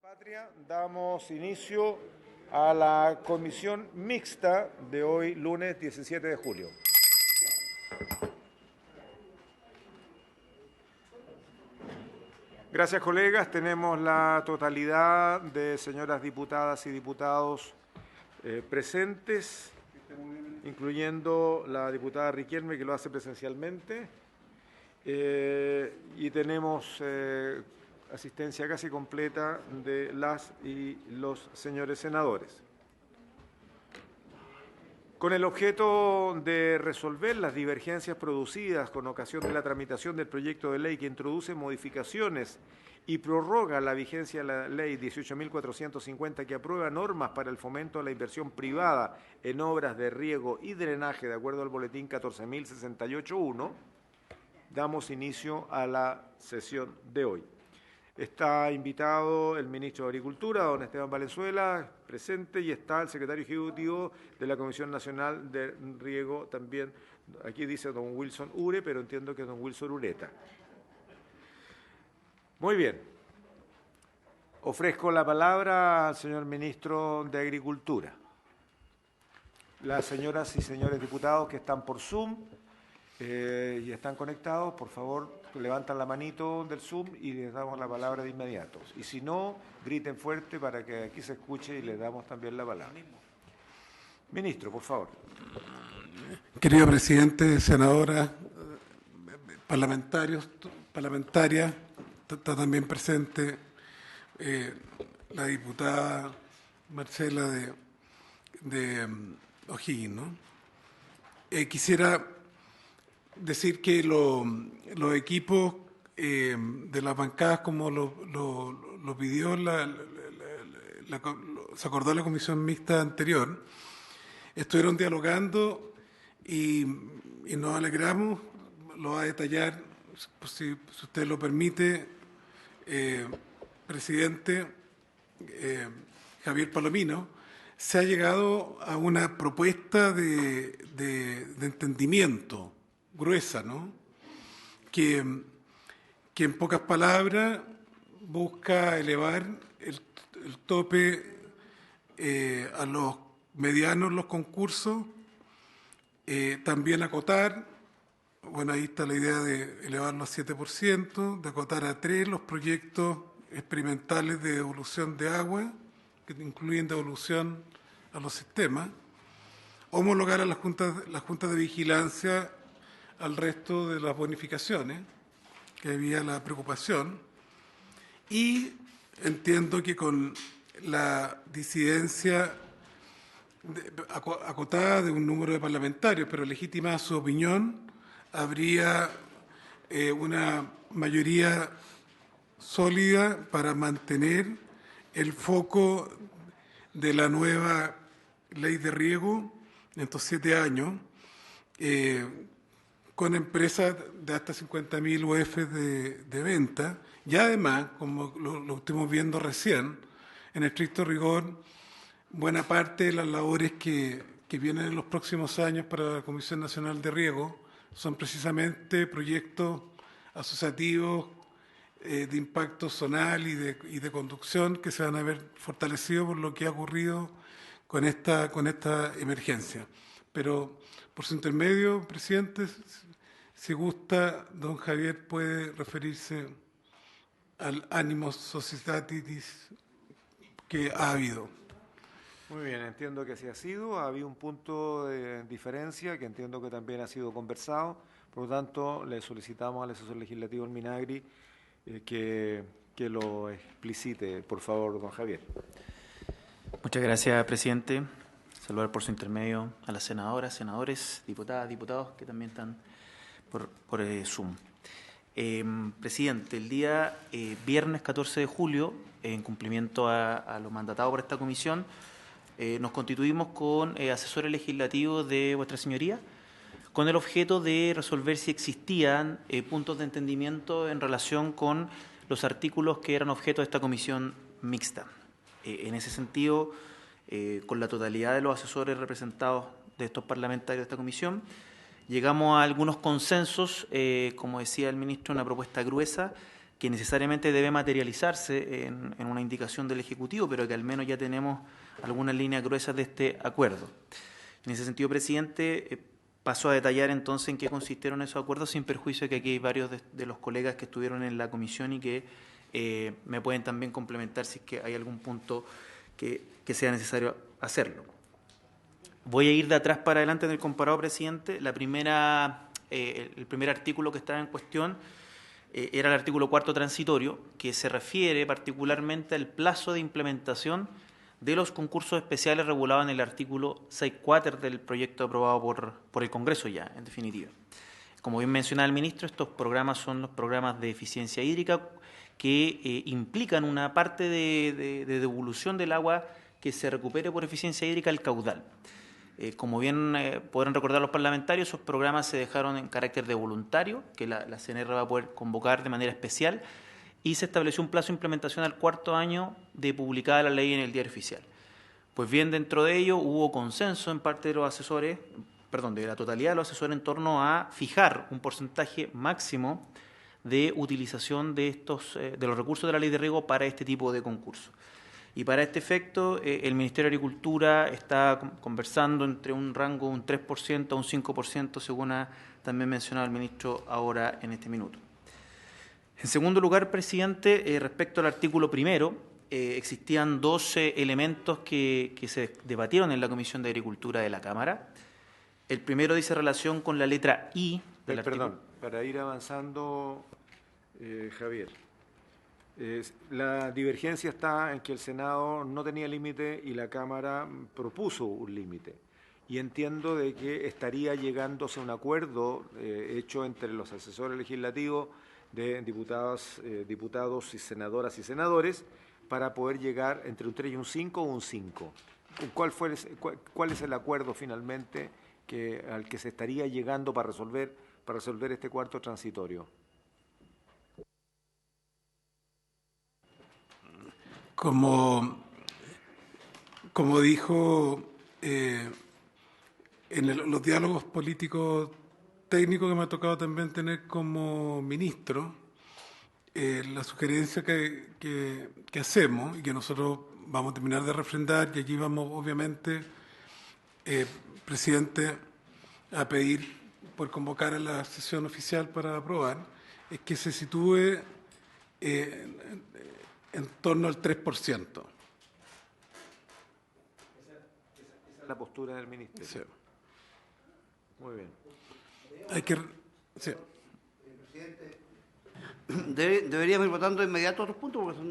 Patria, damos inicio a la comisión mixta de hoy, lunes 17 de julio. Gracias, colegas. Tenemos la totalidad de señoras diputadas y diputados presentes, incluyendo la diputada Riquelme, que lo hace presencialmente, y tenemos asistencia casi completa de las y los señores senadores. Con el objeto de resolver las divergencias producidas con ocasión de la tramitación del proyecto de ley que introduce modificaciones y prorroga la vigencia de la Ley 18.450 que aprueba normas para el fomento de la inversión privada en obras de riego y drenaje de acuerdo al boletín 14.068.1, damos inicio a la sesión de hoy. Está invitado el ministro de Agricultura, don Esteban Valenzuela, presente, y está el secretario ejecutivo de la Comisión Nacional de Riego también. Aquí dice don Wilson Ure, pero entiendo que es don Wilson Ureta. Muy bien. Ofrezco la palabra al señor ministro de Agricultura. Las señoras y señores diputados que están por Zoom y están conectados, por favor, levantan la manito del Zoom y les damos la palabra de inmediato. Y si no, griten fuerte para que aquí se escuche y les damos también la palabra. Ministro, por favor. Querido presidente, senadora, parlamentarios, parlamentarias, está también presente la diputada Marcela de O'Higgins, ¿no? Quisiera decir que los equipos de las bancadas, como lo pidió, se acordó la comisión mixta anterior, estuvieron dialogando y nos alegramos, lo va a detallar, si usted lo permite, presidente Javier Palomino. Se ha llegado a una propuesta de entendimiento gruesa, ¿no? Que en pocas palabras busca elevar el tope a los medianos los concursos, también acotar, bueno, ahí está la idea de elevarlo a 7%, de acotar a 3 los proyectos experimentales de devolución de agua, que incluyen devolución a los sistemas, homologar a las juntas de vigilancia al resto de las bonificaciones, que había la preocupación, y entiendo que con la disidencia acotada de un número de parlamentarios, pero legítima su opinión, habría una mayoría sólida para mantener el foco de la nueva ley de riego en estos 7 años, con empresas de hasta 50.000 UF de venta, y además, como lo estuvimos viendo recién, en estricto rigor, buena parte de las labores que vienen en los próximos años para la Comisión Nacional de Riego son precisamente proyectos asociativos de impacto zonal y de conducción que se van a ver fortalecidos por lo que ha ocurrido con esta emergencia. Pero, por su intermedio, presidente, si gusta, don Javier puede referirse al ánimo societatis que ha habido. Muy bien, entiendo que así ha sido. Ha habido un punto de diferencia que entiendo que también ha sido conversado. Por lo tanto, le solicitamos al asesor legislativo el Minagri que lo explicite, por favor, don Javier. Muchas gracias, presidente. Saludar por su intermedio a las senadoras, senadores, diputadas, diputados que también están por Zoom. Presidente, el día viernes 14 de julio, en cumplimiento a lo mandatado por esta comisión, nos constituimos con asesores legislativos de vuestra señoría, con el objeto de resolver si existían puntos de entendimiento en relación con los artículos que eran objeto de esta comisión mixta. En ese sentido, con la totalidad de los asesores representados de estos parlamentarios de esta comisión, llegamos a algunos consensos, como decía el ministro, una propuesta gruesa que necesariamente debe materializarse en una indicación del Ejecutivo, pero que al menos ya tenemos algunas líneas gruesas de este acuerdo. En ese sentido, presidente, paso a detallar entonces en qué consistieron esos acuerdos, sin perjuicio de que aquí hay varios de los colegas que estuvieron en la comisión y que me pueden también complementar si es que hay algún punto que sea necesario hacerlo. Voy a ir de atrás para adelante en el comparado, presidente. El primer artículo que estaba en cuestión era el artículo 4 transitorio, que se refiere particularmente al plazo de implementación de los concursos especiales regulados en el artículo 6.4 del proyecto aprobado por el Congreso ya, en definitiva. Como bien mencionaba el ministro, estos programas son los programas de eficiencia hídrica que implican una parte de devolución del agua que se recupere por eficiencia hídrica al caudal. Como bien podrán recordar los parlamentarios, esos programas se dejaron en carácter de voluntario, que la CNR va a poder convocar de manera especial, y se estableció un plazo de implementación al 4º año de publicada la ley en el Diario Oficial. Pues bien, dentro de ello hubo consenso en parte de los asesores, de la totalidad de los asesores en torno a fijar un porcentaje máximo de utilización de los recursos de la ley de riego para este tipo de concursos. Y para este efecto, el Ministerio de Agricultura está conversando entre un rango de un 3% a un 5%, según ha también mencionado el ministro ahora en este minuto. En segundo lugar, presidente, respecto al artículo primero, existían 12 elementos que se debatieron en la Comisión de Agricultura de la Cámara. El primero dice relación con la letra I del artículo. Perdón, para ir avanzando, Javier. La divergencia está en que el Senado no tenía límite y la Cámara propuso un límite. Y entiendo de que estaría llegándose a un acuerdo hecho entre los asesores legislativos de diputados y senadoras y senadores para poder llegar entre un 3 y un 5 o un 5. ¿Cuál es el acuerdo finalmente al que se estaría llegando para resolver este cuarto transitorio? Como dijo los diálogos políticos técnicos que me ha tocado también tener como ministro, la sugerencia que hacemos y que nosotros vamos a terminar de refrendar, y aquí vamos obviamente, presidente, a pedir por convocar a la sesión oficial para aprobar, es que se sitúe en torno al 3%. Esa es la postura del ministerio. Sí. Muy bien. Sí. Presidente, deberíamos ir votando de inmediato otros puntos, porque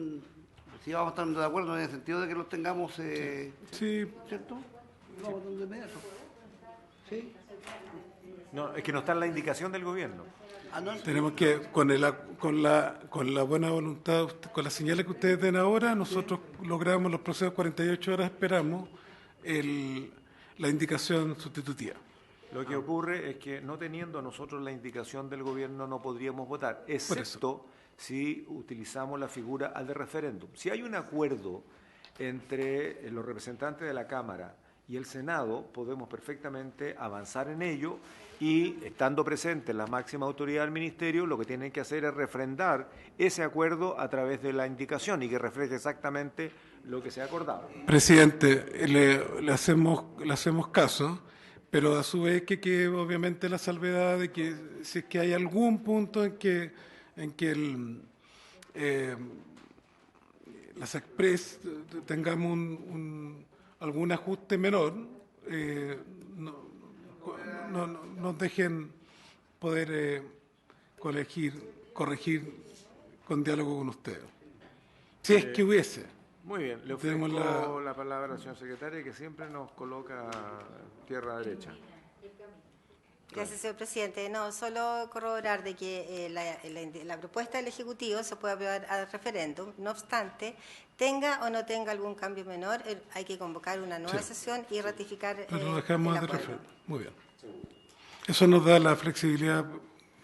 si vamos a estar de acuerdo en el sentido de que los tengamos, sí. ¿cierto? Vamos votando de inmediato. ¿Sí? No, es que no está en la indicación del gobierno. Tenemos que, con la buena voluntad, con las señales que ustedes den ahora, nosotros logramos los procesos 48 horas, esperamos la indicación sustitutiva. Lo que ocurre es que no teniendo nosotros la indicación del gobierno no podríamos votar, excepto si utilizamos la figura al de referéndum. Si hay un acuerdo entre los representantes de la Cámara y el Senado, podemos perfectamente avanzar en ello y, estando presente la máxima autoridad del Ministerio, lo que tienen que hacer es refrendar ese acuerdo a través de la indicación y que refleje exactamente lo que se ha acordado. Presidente, le hacemos caso, pero a su vez que obviamente la salvedad de que si es que hay algún punto en que las Express tengamos algún ajuste menor, no nos dejen poder corregir con diálogo con ustedes. Si es que hubiese. Muy bien, le ofrezco la palabra al señor secretario, que siempre nos coloca tierra derecha. Gracias, señor presidente. No, solo corroborar de que la propuesta del Ejecutivo se puede aprobar al referéndum. No obstante, tenga o no tenga algún cambio menor, hay que convocar una nueva sesión y ratificar Pero lo dejamos el de acuerdo. referéndum. Muy bien. Eso nos da la flexibilidad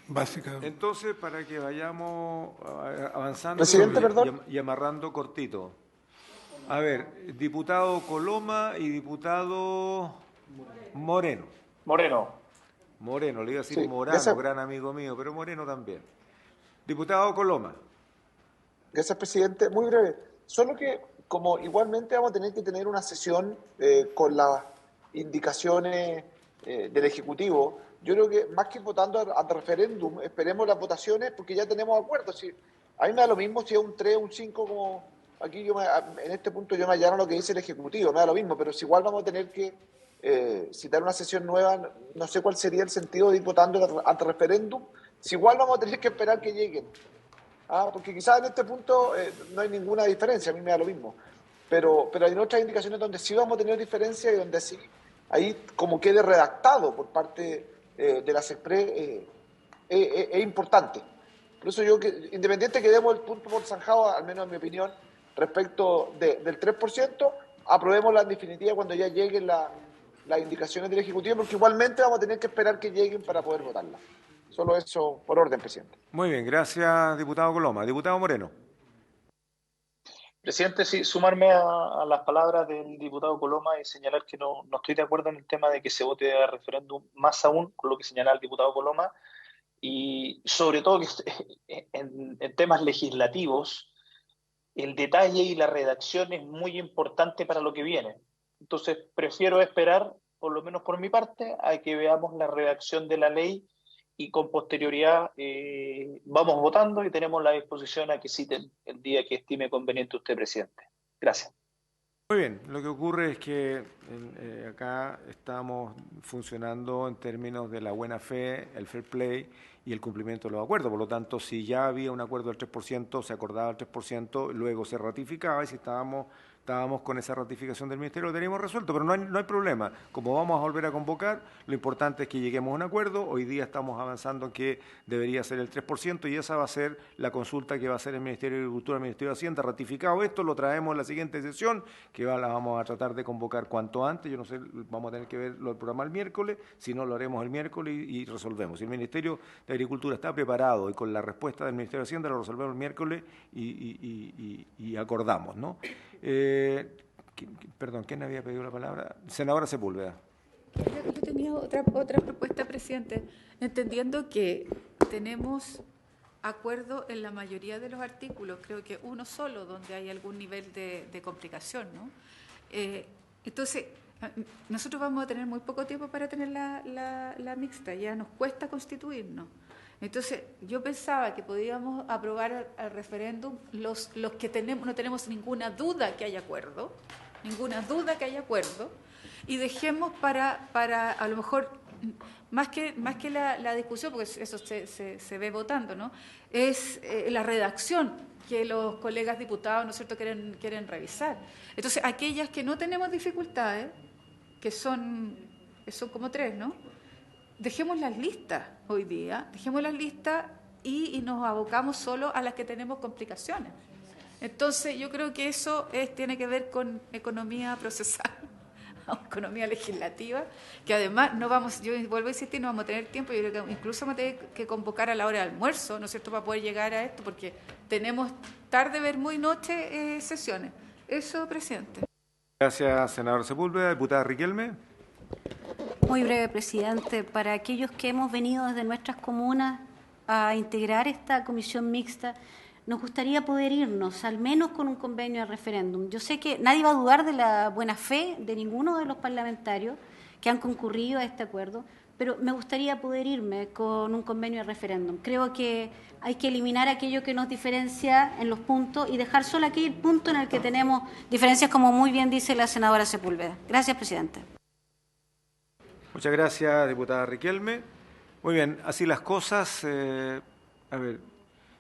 básica. Entonces, para que vayamos avanzando Presidente, perdón. y amarrando cortito. A ver, diputado Coloma y diputado Moreno. Moreno, Le iba a decir Sí, Morano, esa- gran amigo mío, pero Moreno también. Diputado Coloma. Gracias, presidente. Muy breve. Solo que, como igualmente vamos a tener que tener una sesión con las indicaciones del Ejecutivo, yo creo que más que votando al referéndum, esperemos las votaciones porque ya tenemos acuerdos. Si, a mí me da lo mismo si es un 3 o un 5, como aquí en este punto yo me allano lo que dice el Ejecutivo, me da lo mismo, pero si igual vamos a tener que citar una sesión nueva, no sé cuál sería el sentido de ir votando al referéndum, si igual vamos a tener que esperar que lleguen. Porque quizás en este punto no hay ninguna diferencia, a mí me da lo mismo. Pero hay otras indicaciones donde sí vamos a tener diferencia y donde sí, ahí como quede redactado por parte de la CESPRE, es importante. Por eso yo, independiente que demos el punto por zanjado, al menos en mi opinión, respecto del 3%, aprobemos la definitiva cuando ya lleguen las indicaciones del Ejecutivo, porque igualmente vamos a tener que esperar que lleguen para poder votarla. Solo eso por orden, presidente. Muy bien, gracias, diputado Coloma. Diputado Moreno. Presidente, sí, sumarme a las palabras del diputado Coloma y señalar que no estoy de acuerdo en el tema de que se vote a referéndum, más aún con lo que señala el diputado Coloma, y sobre todo que en temas legislativos el detalle y la redacción es muy importante para lo que viene. Entonces prefiero esperar, por lo menos por mi parte, a que veamos la redacción de la ley y con posterioridad vamos votando y tenemos la disposición a que citen el día que estime conveniente usted, presidente. Gracias. Muy bien, lo que ocurre es que acá estamos funcionando en términos de la buena fe, el fair play y el cumplimiento de los acuerdos. Por lo tanto, si ya había un acuerdo del 3%, se acordaba el 3%, luego se ratificaba y si estábamos con esa ratificación del Ministerio, lo teníamos resuelto, pero no hay problema. Como vamos a volver a convocar, lo importante es que lleguemos a un acuerdo. Hoy día estamos avanzando en que debería ser el 3% y esa va a ser la consulta que va a hacer el Ministerio de Agricultura, el Ministerio de Hacienda. Ratificado esto, lo traemos en la siguiente sesión, que la vamos a tratar de convocar cuanto antes. Yo no sé, vamos a tener que ver el programa el miércoles, si no lo haremos el miércoles y resolvemos. Si el Ministerio de Agricultura está preparado y con la respuesta del Ministerio de Hacienda lo resolvemos el miércoles y acordamos, ¿no? Perdón, ¿quién había pedido la palabra? Senadora Sepúlveda. Yo tenía otra propuesta, presidente, entendiendo que tenemos acuerdo en la mayoría de los artículos, creo que uno solo donde hay algún nivel de complicación, ¿no? Entonces, nosotros vamos a tener muy poco tiempo para tener la mixta, ya nos cuesta constituirnos. Entonces, yo pensaba que podíamos aprobar al referéndum los que no tenemos ninguna duda que haya acuerdo, y dejemos para a lo mejor, más que la discusión, porque eso se ve votando, ¿no? Es la redacción que los colegas diputados, ¿no es cierto?, quieren revisar. Entonces, aquellas que no tenemos dificultades, que son como 3, ¿no? Dejemos las listas hoy día, y nos abocamos solo a las que tenemos complicaciones. Entonces, yo creo que eso tiene que ver con economía procesal, economía legislativa, que además yo vuelvo a insistir, no vamos a tener tiempo, yo creo que incluso vamos a tener que convocar a la hora de almuerzo, ¿no es cierto?, para poder llegar a esto, porque tenemos tarde, ver muy noche sesiones. Eso, presidente. Gracias, senador Sepúlveda. Diputada Riquelme. Muy breve, presidente. Para aquellos que hemos venido desde nuestras comunas a integrar esta comisión mixta, nos gustaría poder irnos, al menos con un convenio de referéndum. Yo sé que nadie va a dudar de la buena fe de ninguno de los parlamentarios que han concurrido a este acuerdo, pero me gustaría poder irme con un convenio de referéndum. Creo que hay que eliminar aquello que nos diferencia en los puntos y dejar solo aquel punto en el que tenemos diferencias, como muy bien dice la senadora Sepúlveda. Gracias, presidente. Muchas gracias, diputada Riquelme. Muy bien, así las cosas.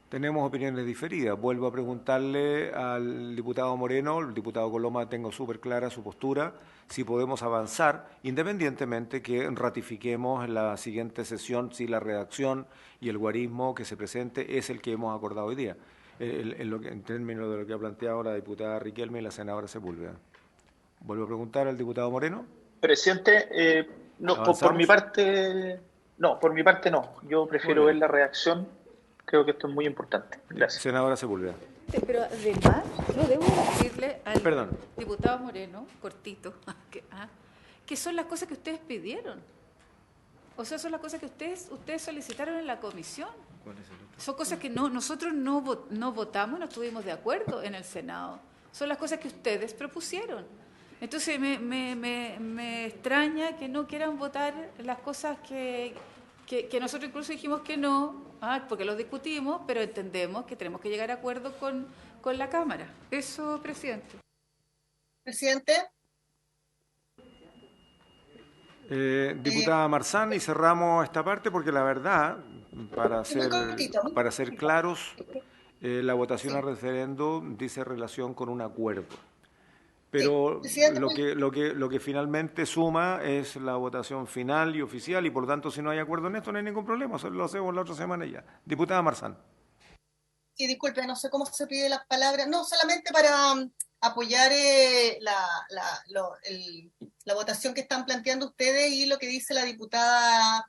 Tenemos opiniones diferidas. Vuelvo a preguntarle al diputado Moreno, el diputado Coloma, tengo súper clara su postura, si podemos avanzar, independientemente que ratifiquemos en la siguiente sesión si la redacción y el guarismo que se presente es el que hemos acordado hoy día, en términos de lo que ha planteado la diputada Riquelme y la senadora Sepúlveda. Vuelvo a preguntar al diputado Moreno. Presidente, por mi parte no. Yo prefiero ver la redacción. Creo que esto es muy importante. Gracias. Senadora Sepúlveda. Pero además, yo debo decirle al diputado Moreno, cortito, que son las cosas que ustedes pidieron. O sea, son las cosas que ustedes solicitaron en la comisión. Son cosas que nosotros no votamos, no estuvimos de acuerdo en el Senado. Son las cosas que ustedes propusieron. Entonces me extraña que no quieran votar las cosas que nosotros incluso dijimos que no, porque lo discutimos, pero entendemos que tenemos que llegar a acuerdo con la Cámara. Eso, presidente. Presidente. Diputada Marzán, y cerramos esta parte porque la verdad, para ser claros, la votación al referendo dice relación con un acuerdo. Pero lo que finalmente suma es la votación final y oficial, y por lo tanto, si no hay acuerdo en esto, no hay ningún problema, lo hacemos la otra semana ya. Diputada Marzán. Sí, disculpe, no sé cómo se pide las palabras. No, solamente para apoyar la votación que están planteando ustedes y lo que dice la diputada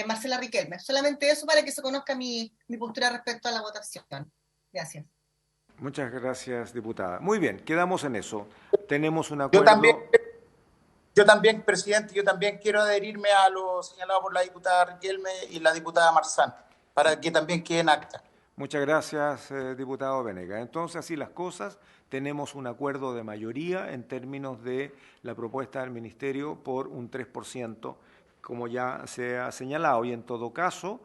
Marcela Riquelme. Solamente eso para que se conozca mi postura respecto a la votación. Gracias. Muchas gracias, diputada. Muy bien, quedamos en eso. Tenemos un acuerdo. Yo también, presidente, yo también quiero adherirme a lo señalado por la diputada Riquelme y la diputada Marzán, para que también quede en acta. Muchas gracias, diputado Venegas. Entonces, así las cosas, tenemos un acuerdo de mayoría en términos de la propuesta del Ministerio por un 3%, como ya se ha señalado, y en todo caso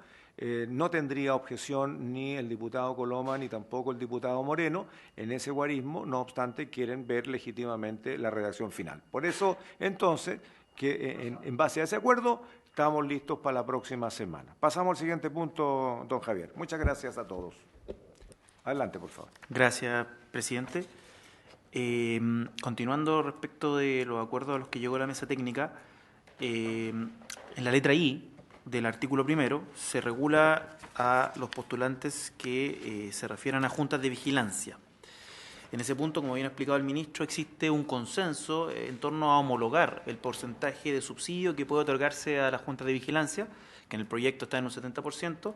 no tendría objeción ni el diputado Coloma ni tampoco el diputado Moreno en ese guarismo, no obstante quieren ver legítimamente la redacción final. Por eso, entonces, que en base a ese acuerdo, estamos listos para la próxima semana. Pasamos al siguiente punto, don Javier. Muchas gracias a todos. Adelante, por favor. Gracias, presidente. Continuando respecto de los acuerdos a los que llegó la mesa técnica, en la letra I del artículo primero se regula a los postulantes que se refieran a juntas de vigilancia. En ese punto, como bien ha explicado el ministro, existe un consenso en torno a homologar el porcentaje de subsidio que puede otorgarse a las juntas de vigilancia, que en el proyecto está en un 70%,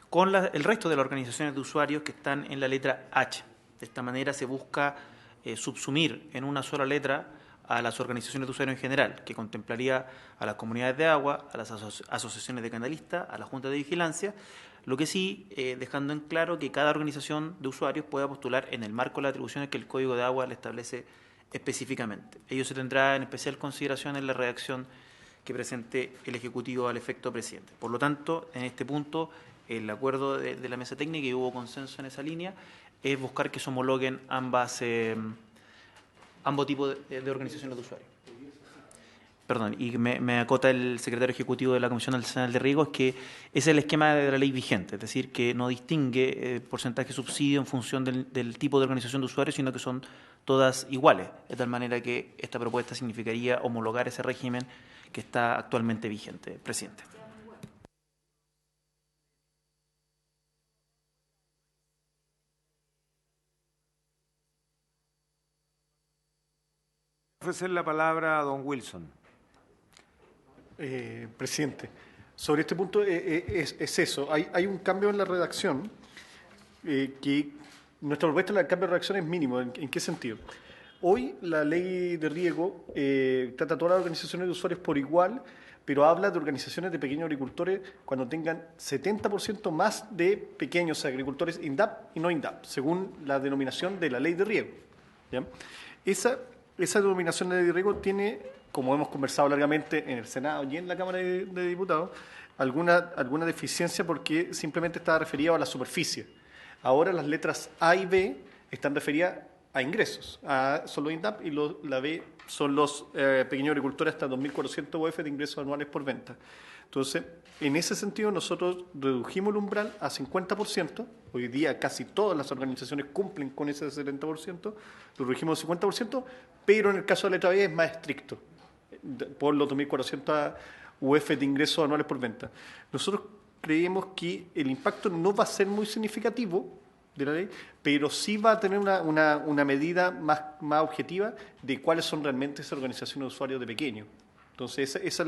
con el resto de las organizaciones de usuarios que están en la letra H. De esta manera se busca subsumir en una sola letra a las organizaciones de usuarios en general, que contemplaría a las comunidades de agua, a las asociaciones de canalistas, a la junta de vigilancia, lo que sí dejando en claro que cada organización de usuarios pueda postular en el marco de las atribuciones que el Código de Agua le establece específicamente. Ello se tendrá en especial consideración en la redacción que presente el Ejecutivo al efecto, presidente. Por lo tanto, en este punto, el acuerdo de la mesa técnica, y hubo consenso en esa línea, es buscar que se homologuen ambos tipos de organizaciones de usuarios. Perdón, y me acota el secretario ejecutivo de la Comisión Nacional de Riego, es que ese es el esquema de la ley vigente, es decir, que no distingue porcentaje de subsidio en función del tipo de organización de usuarios, sino que son todas iguales, de tal manera que esta propuesta significaría homologar ese régimen que está actualmente vigente. Presidente. Ofrecer la palabra a don Wilson. Presidente, sobre este punto es eso. Hay un cambio en la redacción que nuestra propuesta del cambio de redacción es mínimo. ¿En qué sentido? Hoy la ley de riego trata a todas las organizaciones de usuarios por igual, pero habla de organizaciones de pequeños agricultores cuando tengan 70% más de pequeños agricultores INDAP y no INDAP, según la denominación de la ley de riego. ¿Ya? Esa denominación de ley de riego tiene, como hemos conversado largamente en el Senado y en la Cámara de Diputados, alguna deficiencia porque simplemente está referido a la superficie. Ahora las letras A y B están referidas a ingresos. A son los INDAP y la B son los pequeños agricultores hasta 2.400 UF de ingresos anuales por venta. Entonces, en ese sentido, nosotros redujimos el umbral a 50%. Hoy día casi todas las organizaciones cumplen con ese 70%. Lo redujimos al 50%, pero en el caso de la letra B es más estricto, por los 2.400 UF de ingresos anuales por venta. Nosotros creemos que el impacto no va a ser muy significativo de la ley, pero sí va a tener una medida más objetiva de cuáles son realmente esas organizaciones de usuarios de pequeños. Entonces, ese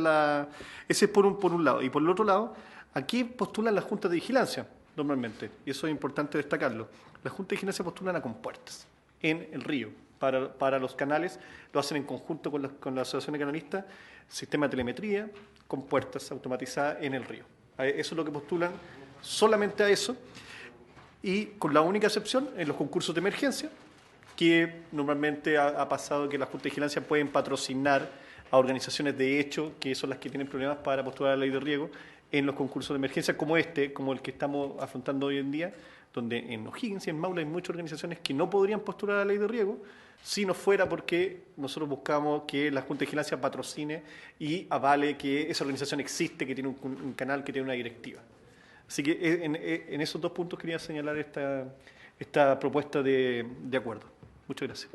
es por un lado. Y por el otro lado, aquí postulan las juntas de vigilancia, normalmente, y eso es importante destacarlo. Las juntas de vigilancia postulan a compuertas en el río. Para los canales lo hacen en conjunto con la Asociación de Canalistas, sistema de telemetría, compuertas automatizadas en el río. Eso es lo que postulan solamente a eso, y con la única excepción en los concursos de emergencia, que normalmente ha pasado que las juntas de vigilancia pueden patrocinar a organizaciones de hecho, que son las que tienen problemas para postular a la ley de riego, en los concursos de emergencia como como el que estamos afrontando hoy en día, donde en O'Higgins y en Maule hay muchas organizaciones que no podrían postular a la ley de riego si no fuera porque nosotros buscamos que la Junta de Vigilancia patrocine y avale que esa organización existe, que tiene un canal, que tiene una directiva. Así que en esos dos puntos quería señalar esta propuesta de acuerdo. Muchas gracias.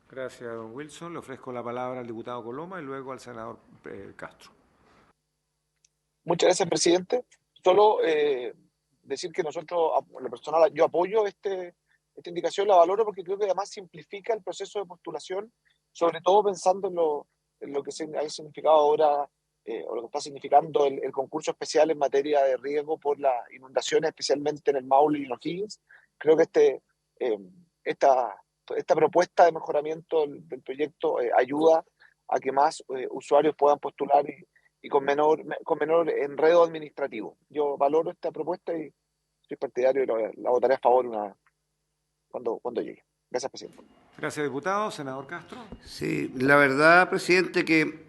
Gracias, don Wilson. Le ofrezco la palabra al diputado Coloma y luego al senador Castro. Muchas gracias, presidente. Solo decir que nosotros, la personal, yo apoyo esta indicación, la valoro porque creo que además simplifica el proceso de postulación, sobre todo pensando en lo que ha significado ahora, o lo que está significando el concurso especial en materia de riesgo por las inundaciones, especialmente en el Maule y en O'Higgins. Creo que esta propuesta de mejoramiento del proyecto ayuda a que más usuarios puedan postular y con menor enredo administrativo. Yo valoro esta propuesta y soy partidario y la votaré a favor cuando llegue. Gracias, presidente. Gracias, diputado. Senador Castro. Sí, la verdad, presidente, que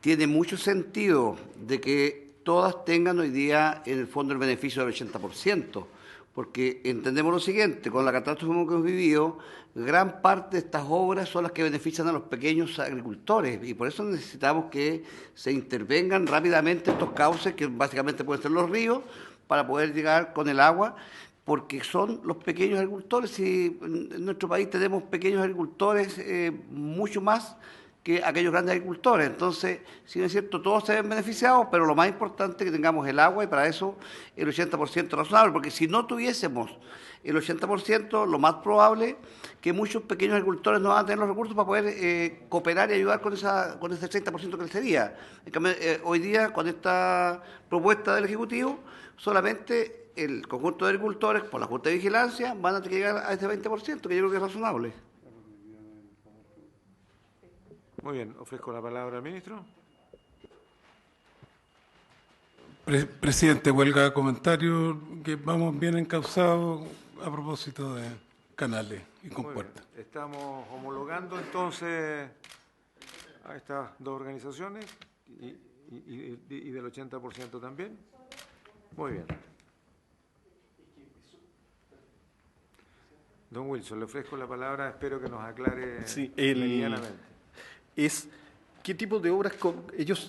tiene mucho sentido de que todas tengan hoy día en el fondo el beneficio del 80%, porque entendemos lo siguiente, con la catástrofe que hemos vivido, gran parte de estas obras son las que benefician a los pequeños agricultores y por eso necesitamos que se intervengan rápidamente estos cauces, que básicamente pueden ser los ríos, para poder llegar con el agua, porque son los pequeños agricultores y en nuestro país tenemos pequeños agricultores mucho más que aquellos grandes agricultores. Entonces, si no es cierto, todos se ven beneficiados, pero lo más importante es que tengamos el agua y para eso el 80% razonable, porque si no tuviésemos el 80%, lo más probable que muchos pequeños agricultores no van a tener los recursos para poder cooperar y ayudar con ese 30% que les sería. En cambio, hoy día, con esta propuesta del Ejecutivo, solamente el conjunto de agricultores, por la Junta de Vigilancia, van a tener que llegar a ese 20%, que yo creo que es razonable. Muy bien, ofrezco la palabra al ministro. Presidente, huelga de comentarios, que vamos bien encauzados a propósito de canales y compuertas. Estamos homologando entonces a estas dos organizaciones y del 80% también. Muy bien. Don Wilson, le ofrezco la palabra, espero que nos aclare medianamente. Es qué tipo de obras,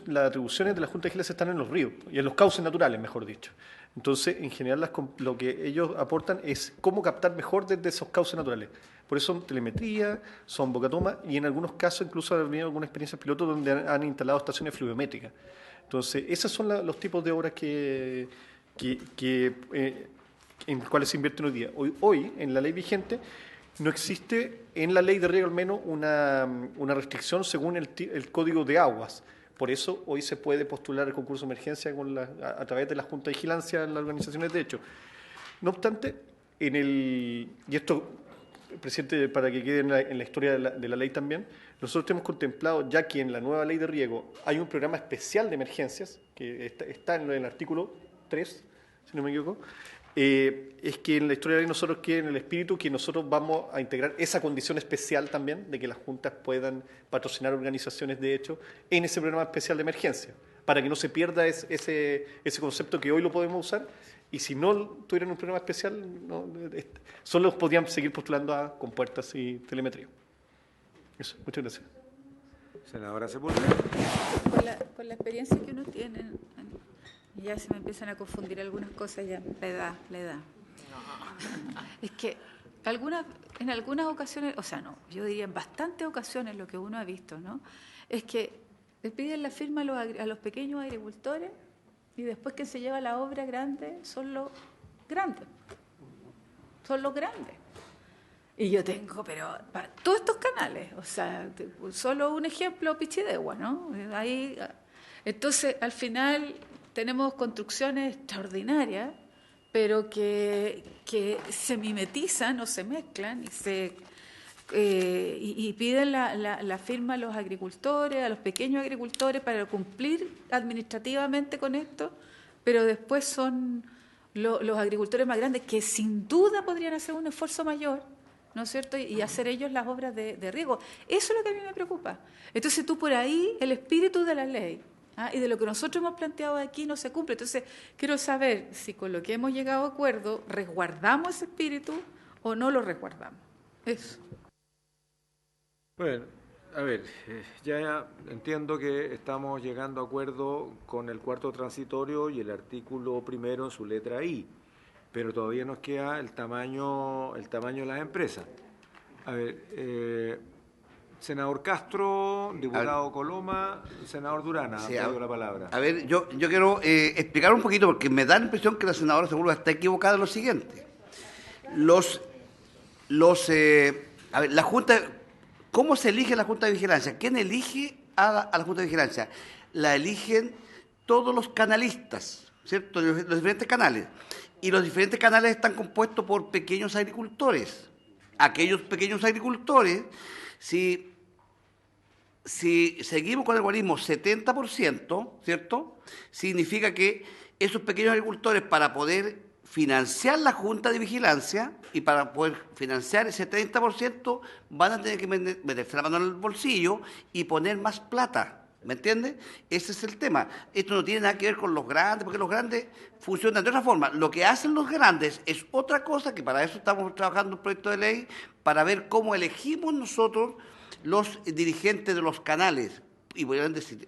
las atribuciones de la Junta de Vigilancia están en los ríos y en los cauces naturales, mejor dicho. Entonces, en general, lo que ellos aportan es cómo captar mejor desde esos cauces naturales. Por eso son telemetría, son bocatoma y en algunos casos incluso ha habido alguna experiencia piloto donde han instalado estaciones fluviométricas. Entonces, esos son los tipos de obras en los cuales se invierten hoy día. Hoy, en la ley vigente, no existe en la ley de riego al menos una restricción según el Código de Aguas. Por eso hoy se puede postular el concurso de emergencia a través de la Junta de Vigilancia en las organizaciones de hecho. No obstante, y esto, presidente, para que quede en la historia de la ley también, nosotros hemos contemplado, ya que en la nueva ley de riego hay un programa especial de emergencias, que está en el artículo 3, si no me equivoco, es que en la historia de la ley nosotros queda en el espíritu que nosotros vamos a integrar esa condición especial también de que las juntas puedan patrocinar organizaciones de hecho en ese programa especial de emergencia, para que no se pierda ese concepto que hoy lo podemos usar y si no tuvieran un programa especial solo podían seguir postulando a compuertas y telemetría. Eso, muchas gracias. Senadora Sepúlveda. Con la experiencia que uno tiene, ya se me empiezan a confundir algunas cosas ya, la edad. Es que en algunas ocasiones, yo diría en bastantes ocasiones lo que uno ha visto, ¿no? Es que le piden la firma a los pequeños agricultores y después que se lleva la obra grande son los grandes. Y yo tengo, pero para todos estos canales, solo un ejemplo, Pichidegua, ¿no? Ahí, entonces, al final tenemos construcciones extraordinarias, pero que se mimetizan o se mezclan y piden la firma a los agricultores, a los pequeños agricultores para cumplir administrativamente con esto, pero después son los agricultores más grandes, que sin duda podrían hacer un esfuerzo mayor, ¿no es cierto?, y hacer ellos las obras de riego. Eso es lo que a mí me preocupa. Entonces tú por ahí, el espíritu de la ley, y de lo que nosotros hemos planteado aquí no se cumple. Entonces quiero saber si con lo que hemos llegado a acuerdo resguardamos ese espíritu o no lo resguardamos. Eso. Bueno, a ver, ya entiendo que estamos llegando a acuerdo con el cuarto transitorio y el artículo primero en su letra I, pero todavía nos queda el tamaño de las empresas. A ver, senador Castro, diputado Coloma, senador Durana, Sí, pido la palabra. A ver, yo quiero explicar un poquito, porque me da la impresión que la senadora Sepúlveda está equivocada en lo siguiente. A ver, la Junta, ¿cómo se elige la Junta de Vigilancia? ¿Quién elige a la Junta de Vigilancia? La eligen todos los canalistas, ¿cierto? Los diferentes canales. Y los diferentes canales están compuestos por pequeños agricultores. Aquellos pequeños agricultores, si seguimos con el algoritmo 70%, ¿cierto?, significa que esos pequeños agricultores, para poder financiar la Junta de Vigilancia y para poder financiar ese 30%, van a tener que meterse la mano en el bolsillo y poner más plata. ¿Me entiendes? Ese es el tema. Esto no tiene nada que ver con los grandes, porque los grandes funcionan de otra forma. Lo que hacen los grandes es otra cosa, que para eso estamos trabajando un proyecto de ley, para ver cómo elegimos nosotros los dirigentes de los canales. Y voy a decir,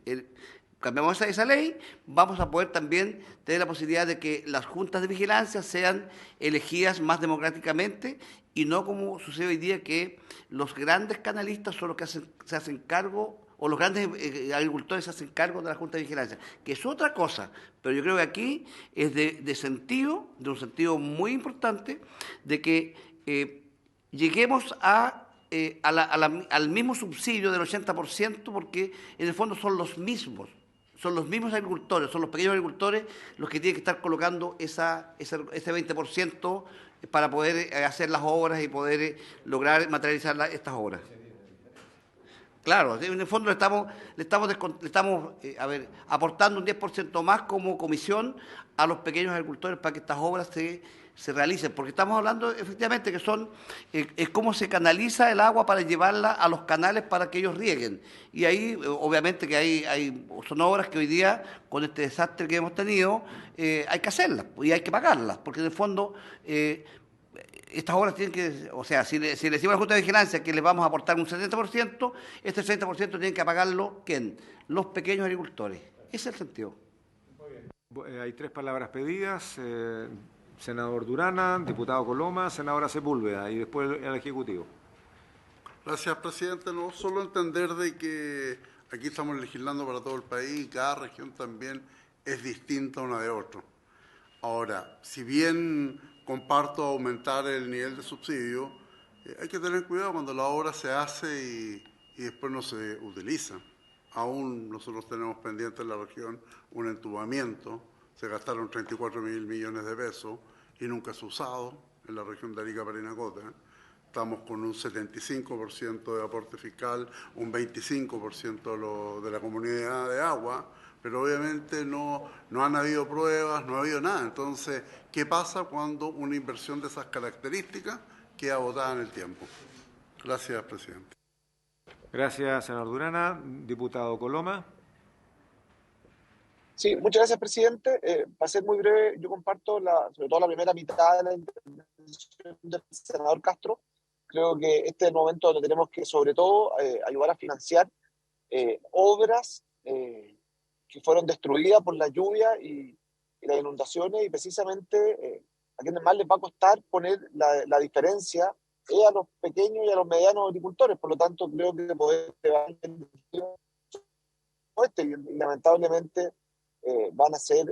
cambiamos esa ley, vamos a poder también tener la posibilidad de que las juntas de vigilancia sean elegidas más democráticamente y no como sucede hoy día, que los grandes canalistas son los que se hacen cargo, o los grandes agricultores se hacen cargo de la Junta de Vigilancia, que es otra cosa, pero yo creo que aquí es de un sentido muy importante, de que lleguemos al mismo subsidio del 80%, porque en el fondo son los mismos agricultores, son los pequeños agricultores los que tienen que estar colocando ese 20% para poder hacer las obras y poder lograr materializar estas obras. Claro, en el fondo le estamos aportando un 10% más como comisión a los pequeños agricultores para que estas obras se realicen, porque estamos hablando efectivamente que es cómo se canaliza el agua para llevarla a los canales para que ellos rieguen. Y ahí, obviamente, que son obras que hoy día, con este desastre que hemos tenido, hay que hacerlas y hay que pagarlas, porque en el fondo estas obras tienen que, o sea, si le decimos a la Junta de Vigilancia que les vamos a aportar un 70%, este 70% tienen que pagarlo, ¿quién? Los pequeños agricultores. Ese es el sentido. Hay tres palabras pedidas. Senador Durana, diputado Coloma, senadora Sepúlveda y después el Ejecutivo. Gracias, presidente. No solo entender de que aquí estamos legislando para todo el país y cada región también es distinta una de otra. Ahora, si bien comparto aumentar el nivel de subsidio, hay que tener cuidado cuando la obra se hace y después no se utiliza. Aún nosotros tenemos pendiente en la región un entubamiento. Se gastaron 34.000 millones de pesos y nunca se ha usado en la región de Arica, Parinacota. Estamos con un 75% de aporte fiscal, un 25% de la comunidad de agua, pero obviamente no han habido pruebas, no ha habido nada. Entonces, ¿qué pasa cuando una inversión de esas características queda botada en el tiempo? Gracias, presidente. Gracias, senador Durana. Diputado Coloma. Sí, muchas gracias, presidente. Para ser muy breve, yo comparto sobre todo la primera mitad de la intervención del senador Castro. Creo que este es el momento donde tenemos que, sobre todo, ayudar a financiar obras que fueron destruidas por la lluvia y las inundaciones, y precisamente a quienes más les va a costar poner la diferencia es a los pequeños y a los medianos agricultores. Por lo tanto, creo que poder y lamentablemente van a ser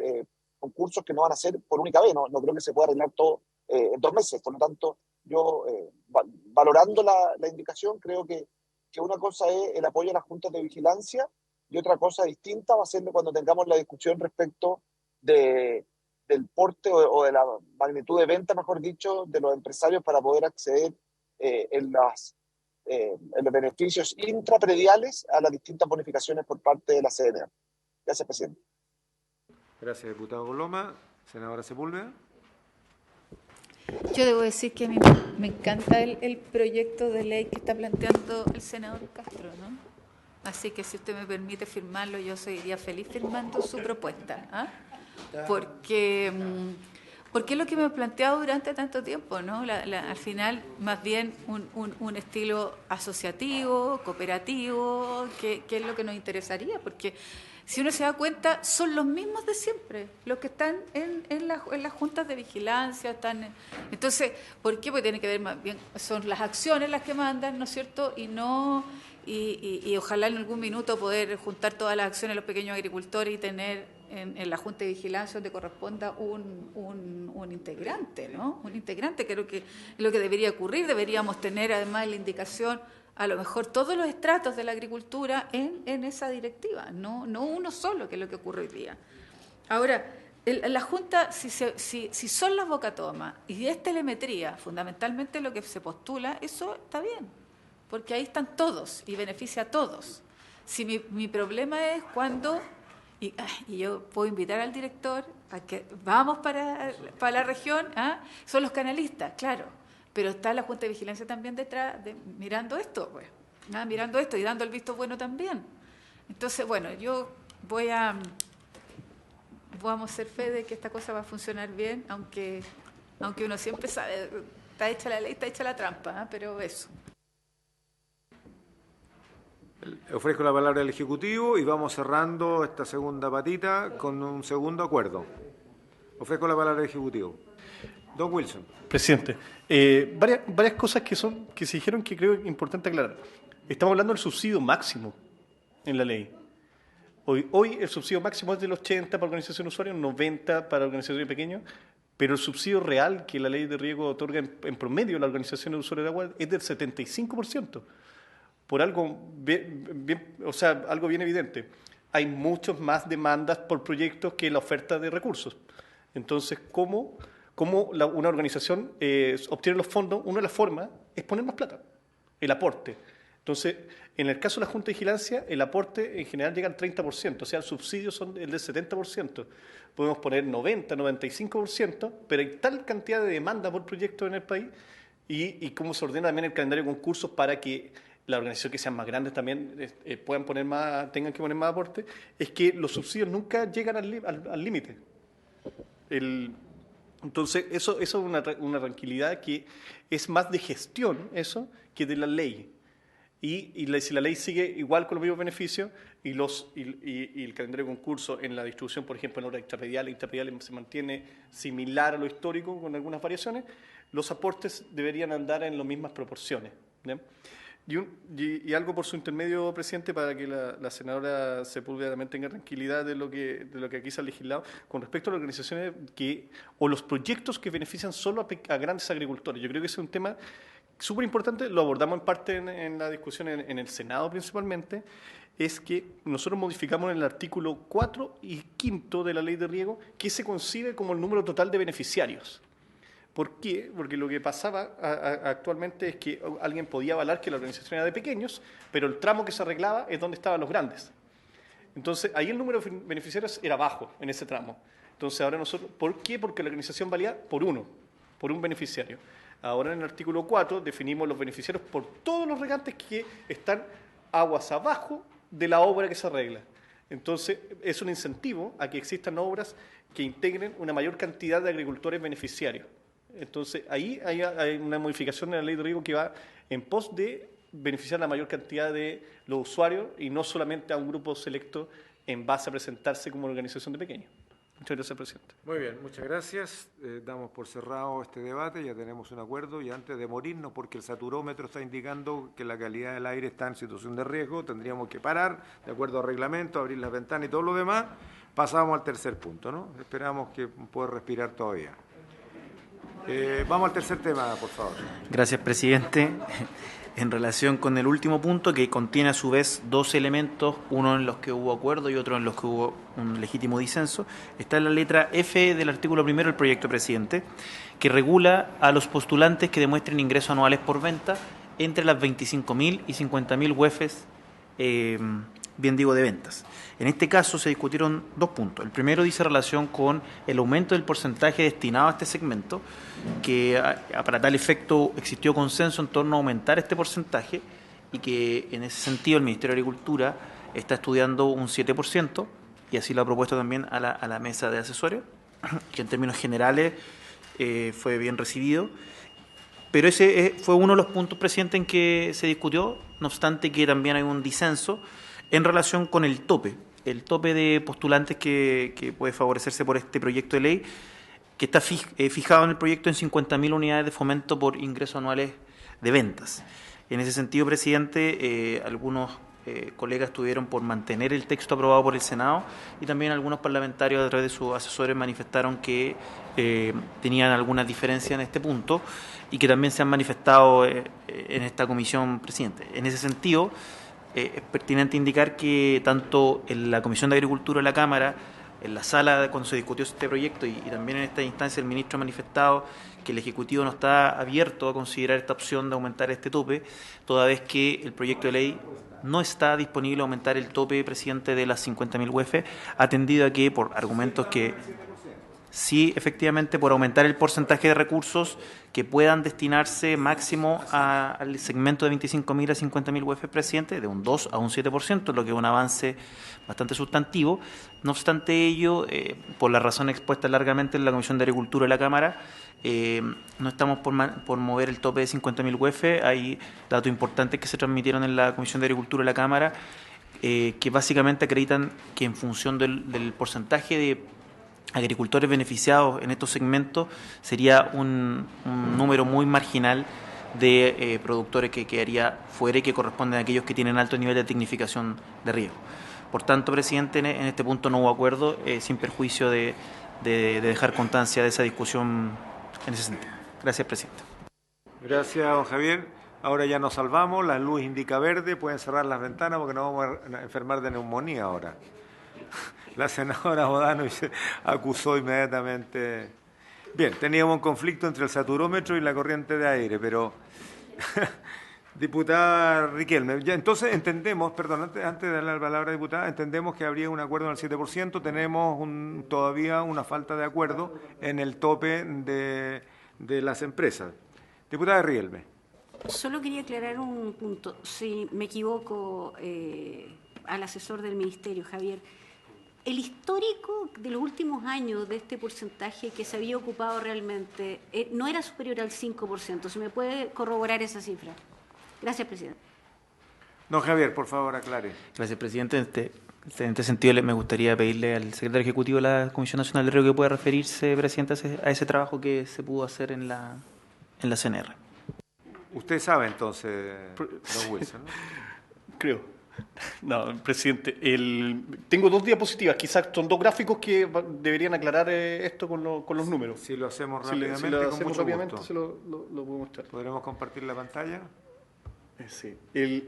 concursos que no van a ser por única vez. No creo que se pueda arreglar todo en 2 meses. Por lo tanto, yo, valorando la indicación, creo que una cosa es el apoyo a las juntas de vigilancia y otra cosa distinta va a ser cuando tengamos la discusión respecto del porte o de la magnitud de venta, mejor dicho, de los empresarios para poder acceder en los beneficios intraprediales a las distintas bonificaciones por parte de la CNA. Gracias, presidente. Gracias, diputado Coloma. Senadora Sepúlveda. Yo debo decir que a mí me encanta el proyecto de ley que está planteando el senador Castro, ¿no? Así que si usted me permite firmarlo, yo seguiría feliz firmando su propuesta, ¿ah? Porque es lo que me he planteado durante tanto tiempo, ¿no? Al final, más bien un estilo asociativo, cooperativo, que es lo que nos interesaría, porque si uno se da cuenta, son los mismos de siempre, los que están en las juntas de vigilancia. Entonces, ¿por qué? Porque tiene que ver más bien, son las acciones las que mandan, ¿no es cierto? Y ojalá en algún minuto poder juntar todas las acciones de los pequeños agricultores y tener en la Junta de Vigilancia donde corresponda un integrante, ¿no? Un integrante, creo que es lo que debería ocurrir. Deberíamos tener además la indicación, a lo mejor todos los estratos de la agricultura en esa directiva, no uno solo, que es lo que ocurre hoy día. Ahora, la Junta, si son las bocatomas y es telemetría, fundamentalmente lo que se postula, eso está bien, porque ahí están todos y beneficia a todos. Si mi problema es cuando, y yo puedo invitar al director a que vamos para la región, son los canalistas, claro, pero está la Junta de Vigilancia también detrás, mirando esto, pues, mirando esto y dando el visto bueno también. Entonces, bueno, yo vamos a hacer fe de que esta cosa va a funcionar bien, aunque uno siempre sabe, está hecha la ley, está hecha la trampa, pero eso. Ofrezco la palabra al Ejecutivo y vamos cerrando esta segunda patita con un segundo acuerdo. Ofrezco la palabra al Ejecutivo. Don Wilson. Presidente, varias cosas que se dijeron que creo es importante aclarar. Estamos hablando del subsidio máximo en la ley. Hoy el subsidio máximo es del 80 para organización de usuarios, 90 para organizaciones pequeñas, pero el subsidio real que la ley de riego otorga en promedio a la organización de usuarios de agua es del 75%. Por algo algo bien evidente. Hay muchas más demandas por proyectos que la oferta de recursos. Entonces, ¿cómo una organización obtiene los fondos? Una de las formas es poner más plata, el aporte. Entonces, en el caso de la Junta de Vigilancia, el aporte en general llega al 30%, o sea, el subsidio son el del 70%. Podemos poner 90, 95%, pero hay tal cantidad de demanda por proyectos en el país y cómo se ordena también el calendario de concursos para que la organización que sean más grandes también tengan que poner más aporte, es que los subsidios nunca llegan al límite. Entonces, eso es una tranquilidad que es más de gestión, eso, que de la ley. Y si la ley sigue igual con los mismos beneficios y el calendario de concurso en la distribución, por ejemplo, en obra extrapedial se mantiene similar a lo histórico con algunas variaciones, los aportes deberían andar en las mismas proporciones, ¿bien? Y algo por su intermedio, presidente, para que la senadora Sepúlveda también tenga tranquilidad de lo que aquí se ha legislado con respecto a las organizaciones o los proyectos que benefician solo a grandes agricultores. Yo creo que ese es un tema súper importante, lo abordamos en parte en la discusión en el Senado principalmente, es que nosotros modificamos en el artículo 4 y 5 de la Ley de Riego que se concibe como el número total de beneficiarios. ¿Por qué? Porque lo que pasaba actualmente es que alguien podía avalar que la organización era de pequeños, pero el tramo que se arreglaba es donde estaban los grandes. Entonces, ahí el número de beneficiarios era bajo en ese tramo. Entonces, ahora nosotros, ¿por qué? Porque la organización valía por un beneficiario. Ahora en el artículo 4 definimos los beneficiarios por todos los regantes que están aguas abajo de la obra que se arregla. Entonces, es un incentivo a que existan obras que integren una mayor cantidad de agricultores beneficiarios. Entonces, ahí hay una modificación de la ley de riego que va en pos de beneficiar a la mayor cantidad de los usuarios y no solamente a un grupo selecto en base a presentarse como organización de pequeños. Muchas gracias, presidente. Muy bien, muchas gracias. Damos por cerrado este debate, ya tenemos un acuerdo y antes de morirnos, porque el saturómetro está indicando que la calidad del aire está en situación de riesgo, tendríamos que parar, de acuerdo al reglamento, abrir las ventanas y todo lo demás, pasamos al tercer punto, ¿no? Esperamos que pueda respirar todavía. Vamos al tercer tema, por favor. Gracias, presidente. En relación con el último punto, que contiene a su vez dos elementos, uno en los que hubo acuerdo y otro en los que hubo un legítimo disenso, está en la letra F del artículo primero del proyecto, presidente, que regula a los postulantes que demuestren ingresos anuales por venta entre las 25.000 y 50.000 UEFs bien digo de ventas. En este caso se discutieron dos puntos. El primero dice relación con el aumento del porcentaje destinado a este segmento, que para tal efecto existió consenso en torno a aumentar este porcentaje y que en ese sentido el Ministerio de Agricultura está estudiando un 7% y así lo ha propuesto también a la mesa de asesores, que en términos generales fue bien recibido. Pero ese fue uno de los puntos, presidente, en que se discutió, no obstante que también hay un disenso en relación con el tope de postulantes que puede favorecerse por este proyecto de ley, que está fijado en el proyecto en 50.000 unidades de fomento por ingresos anuales de ventas. En ese sentido, presidente, algunos colegas estuvieron por mantener el texto aprobado por el Senado y también algunos parlamentarios a través de sus asesores manifestaron que tenían algunas diferencias en este punto y que también se han manifestado en esta comisión, presidente. En ese sentido, es pertinente indicar que tanto en la Comisión de Agricultura de la Cámara, en la sala cuando se discutió este proyecto y también en esta instancia el ministro ha manifestado que el Ejecutivo no está abierto a considerar esta opción de aumentar este tope, toda vez que el proyecto de ley no está disponible a aumentar el tope, presidente, de las 50.000 UF, atendido a que por argumentos que sí, efectivamente, por aumentar el porcentaje de recursos que puedan destinarse máximo al segmento de 25.000 a 50.000 UF, presidente, de un 2 a un 7%, lo que es un avance bastante sustantivo. No obstante ello, por la razón expuesta largamente en la Comisión de Agricultura de la Cámara, no estamos por mover el tope de 50.000 UF. Hay datos importantes que se transmitieron en la Comisión de Agricultura de la Cámara que básicamente acreditan que en función del porcentaje de agricultores beneficiados en estos segmentos sería un número muy marginal de productores que quedaría fuera y que corresponden a aquellos que tienen alto nivel de tecnificación de riego. Por tanto, presidente, en este punto no hubo acuerdo, sin perjuicio de dejar constancia de esa discusión en ese sentido. Gracias, presidente. Gracias, don Javier. Ahora ya nos salvamos, la luz indica verde, pueden cerrar las ventanas porque nos vamos a enfermar de neumonía ahora. La senadora Bodano se acusó inmediatamente. Bien, teníamos un conflicto entre el saturómetro y la corriente de aire, pero diputada Riquelme, ya entonces entendemos, perdón, antes de darle la palabra, diputada, entendemos que habría un acuerdo en el 7%, tenemos todavía una falta de acuerdo en el tope de las empresas. Diputada Riquelme. Solo quería aclarar un punto, si me equivoco, al asesor del Ministerio, Javier. El histórico de los últimos años de este porcentaje que se había ocupado realmente no era superior al 5%. ¿Se me puede corroborar esa cifra? Gracias, presidente. Don Javier, por favor, aclare. Gracias, presidente. En este sentido, me gustaría pedirle al secretario ejecutivo de la Comisión Nacional de Riego que pueda referirse, presidente, a ese trabajo que se pudo hacer en la CNR. Usted sabe, entonces, don Wilson, ¿no? Creo. No, presidente, tengo dos diapositivas, quizás son dos gráficos que deberían aclarar esto con los números. Si lo hacemos rápidamente, si lo hacemos rápidamente se lo puedo mostrar. ¿Podremos compartir la pantalla? Sí. Es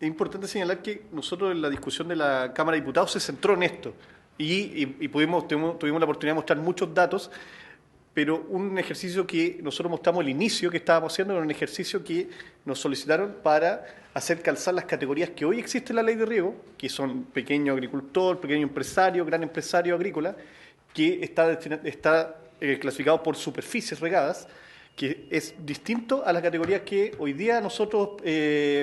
importante señalar que nosotros en la discusión de la Cámara de Diputados se centró en esto y tuvimos la oportunidad de mostrar muchos datos, pero un ejercicio que nosotros mostramos al inicio que estábamos haciendo era un ejercicio que nos solicitaron para hacer calzar las categorías que hoy existe en la ley de riego, que son pequeño agricultor, pequeño empresario, gran empresario agrícola, que está clasificado por superficies regadas, que es distinto a las categorías que hoy día nosotros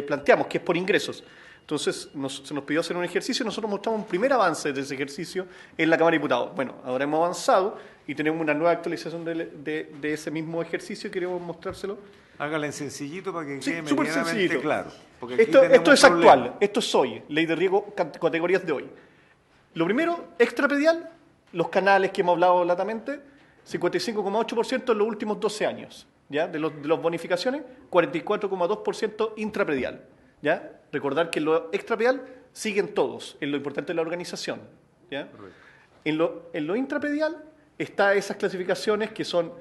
planteamos, que es por ingresos. Entonces se nos pidió hacer un ejercicio y nosotros mostramos un primer avance de ese ejercicio en la Cámara de Diputados. Bueno, ahora hemos avanzado y tenemos una nueva actualización de ese mismo ejercicio y queremos mostrárselo. Hágale en sencillito para que quede súper medianamente sencillito. Claro. Esto es actual, esto es hoy, ley de riego, categorías de hoy. Lo primero, extrapredial, los canales que hemos hablado latamente, 55,8% en los últimos 12 años, ¿ya? De los bonificaciones, 44,2% intrapredial, ¿ya? Recordar que en lo extrapredial siguen todos, en lo importante de la organización, ¿ya? En lo intrapredial está esas clasificaciones que son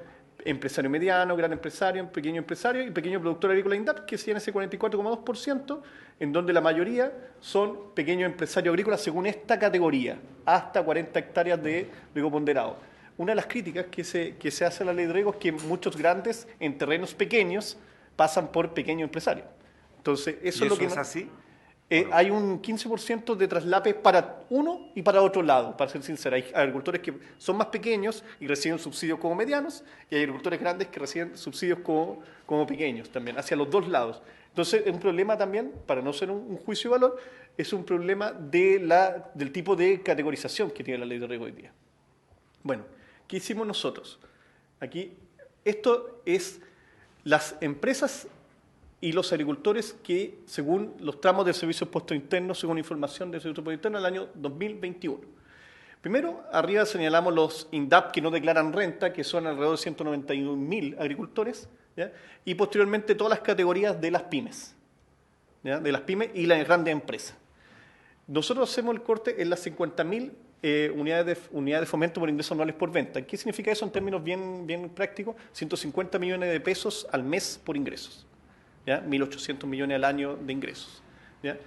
empresario mediano, gran empresario, pequeño empresario y pequeño productor agrícola INDAP, que siguen ese 44,2%, en donde la mayoría son pequeños empresarios agrícolas según esta categoría, hasta 40 hectáreas de riego ponderado. Una de las críticas que se hace a la ley de riego es que muchos grandes en terrenos pequeños pasan por pequeño empresario. Entonces, eso es lo que es así? Hay un 15% de traslapes para uno y para otro lado, para ser sincero. Hay agricultores que son más pequeños y reciben subsidios como medianos, y hay agricultores grandes que reciben subsidios como pequeños también, hacia los dos lados. Entonces, es un problema también, para no ser un juicio de valor, es un problema del tipo de categorización que tiene la ley de riego hoy día. Bueno, ¿qué hicimos nosotros? Aquí, esto es las empresas y los agricultores que, según los tramos del Servicio de Impuestos Internos, según información del Servicio de Impuestos Internos, del año 2021. Primero, arriba señalamos los INDAP que no declaran renta, que son alrededor de 191.000 agricultores, ¿ya? Y posteriormente todas las categorías de las pymes, ¿ya? De las pymes y las grandes empresas. Nosotros hacemos el corte en las 50.000 unidades de fomento por ingresos anuales por venta. ¿Qué significa eso en términos bien prácticos? 150 millones de pesos al mes por ingresos. ¿Ya? 1.800 millones al año de ingresos. ¿Ya?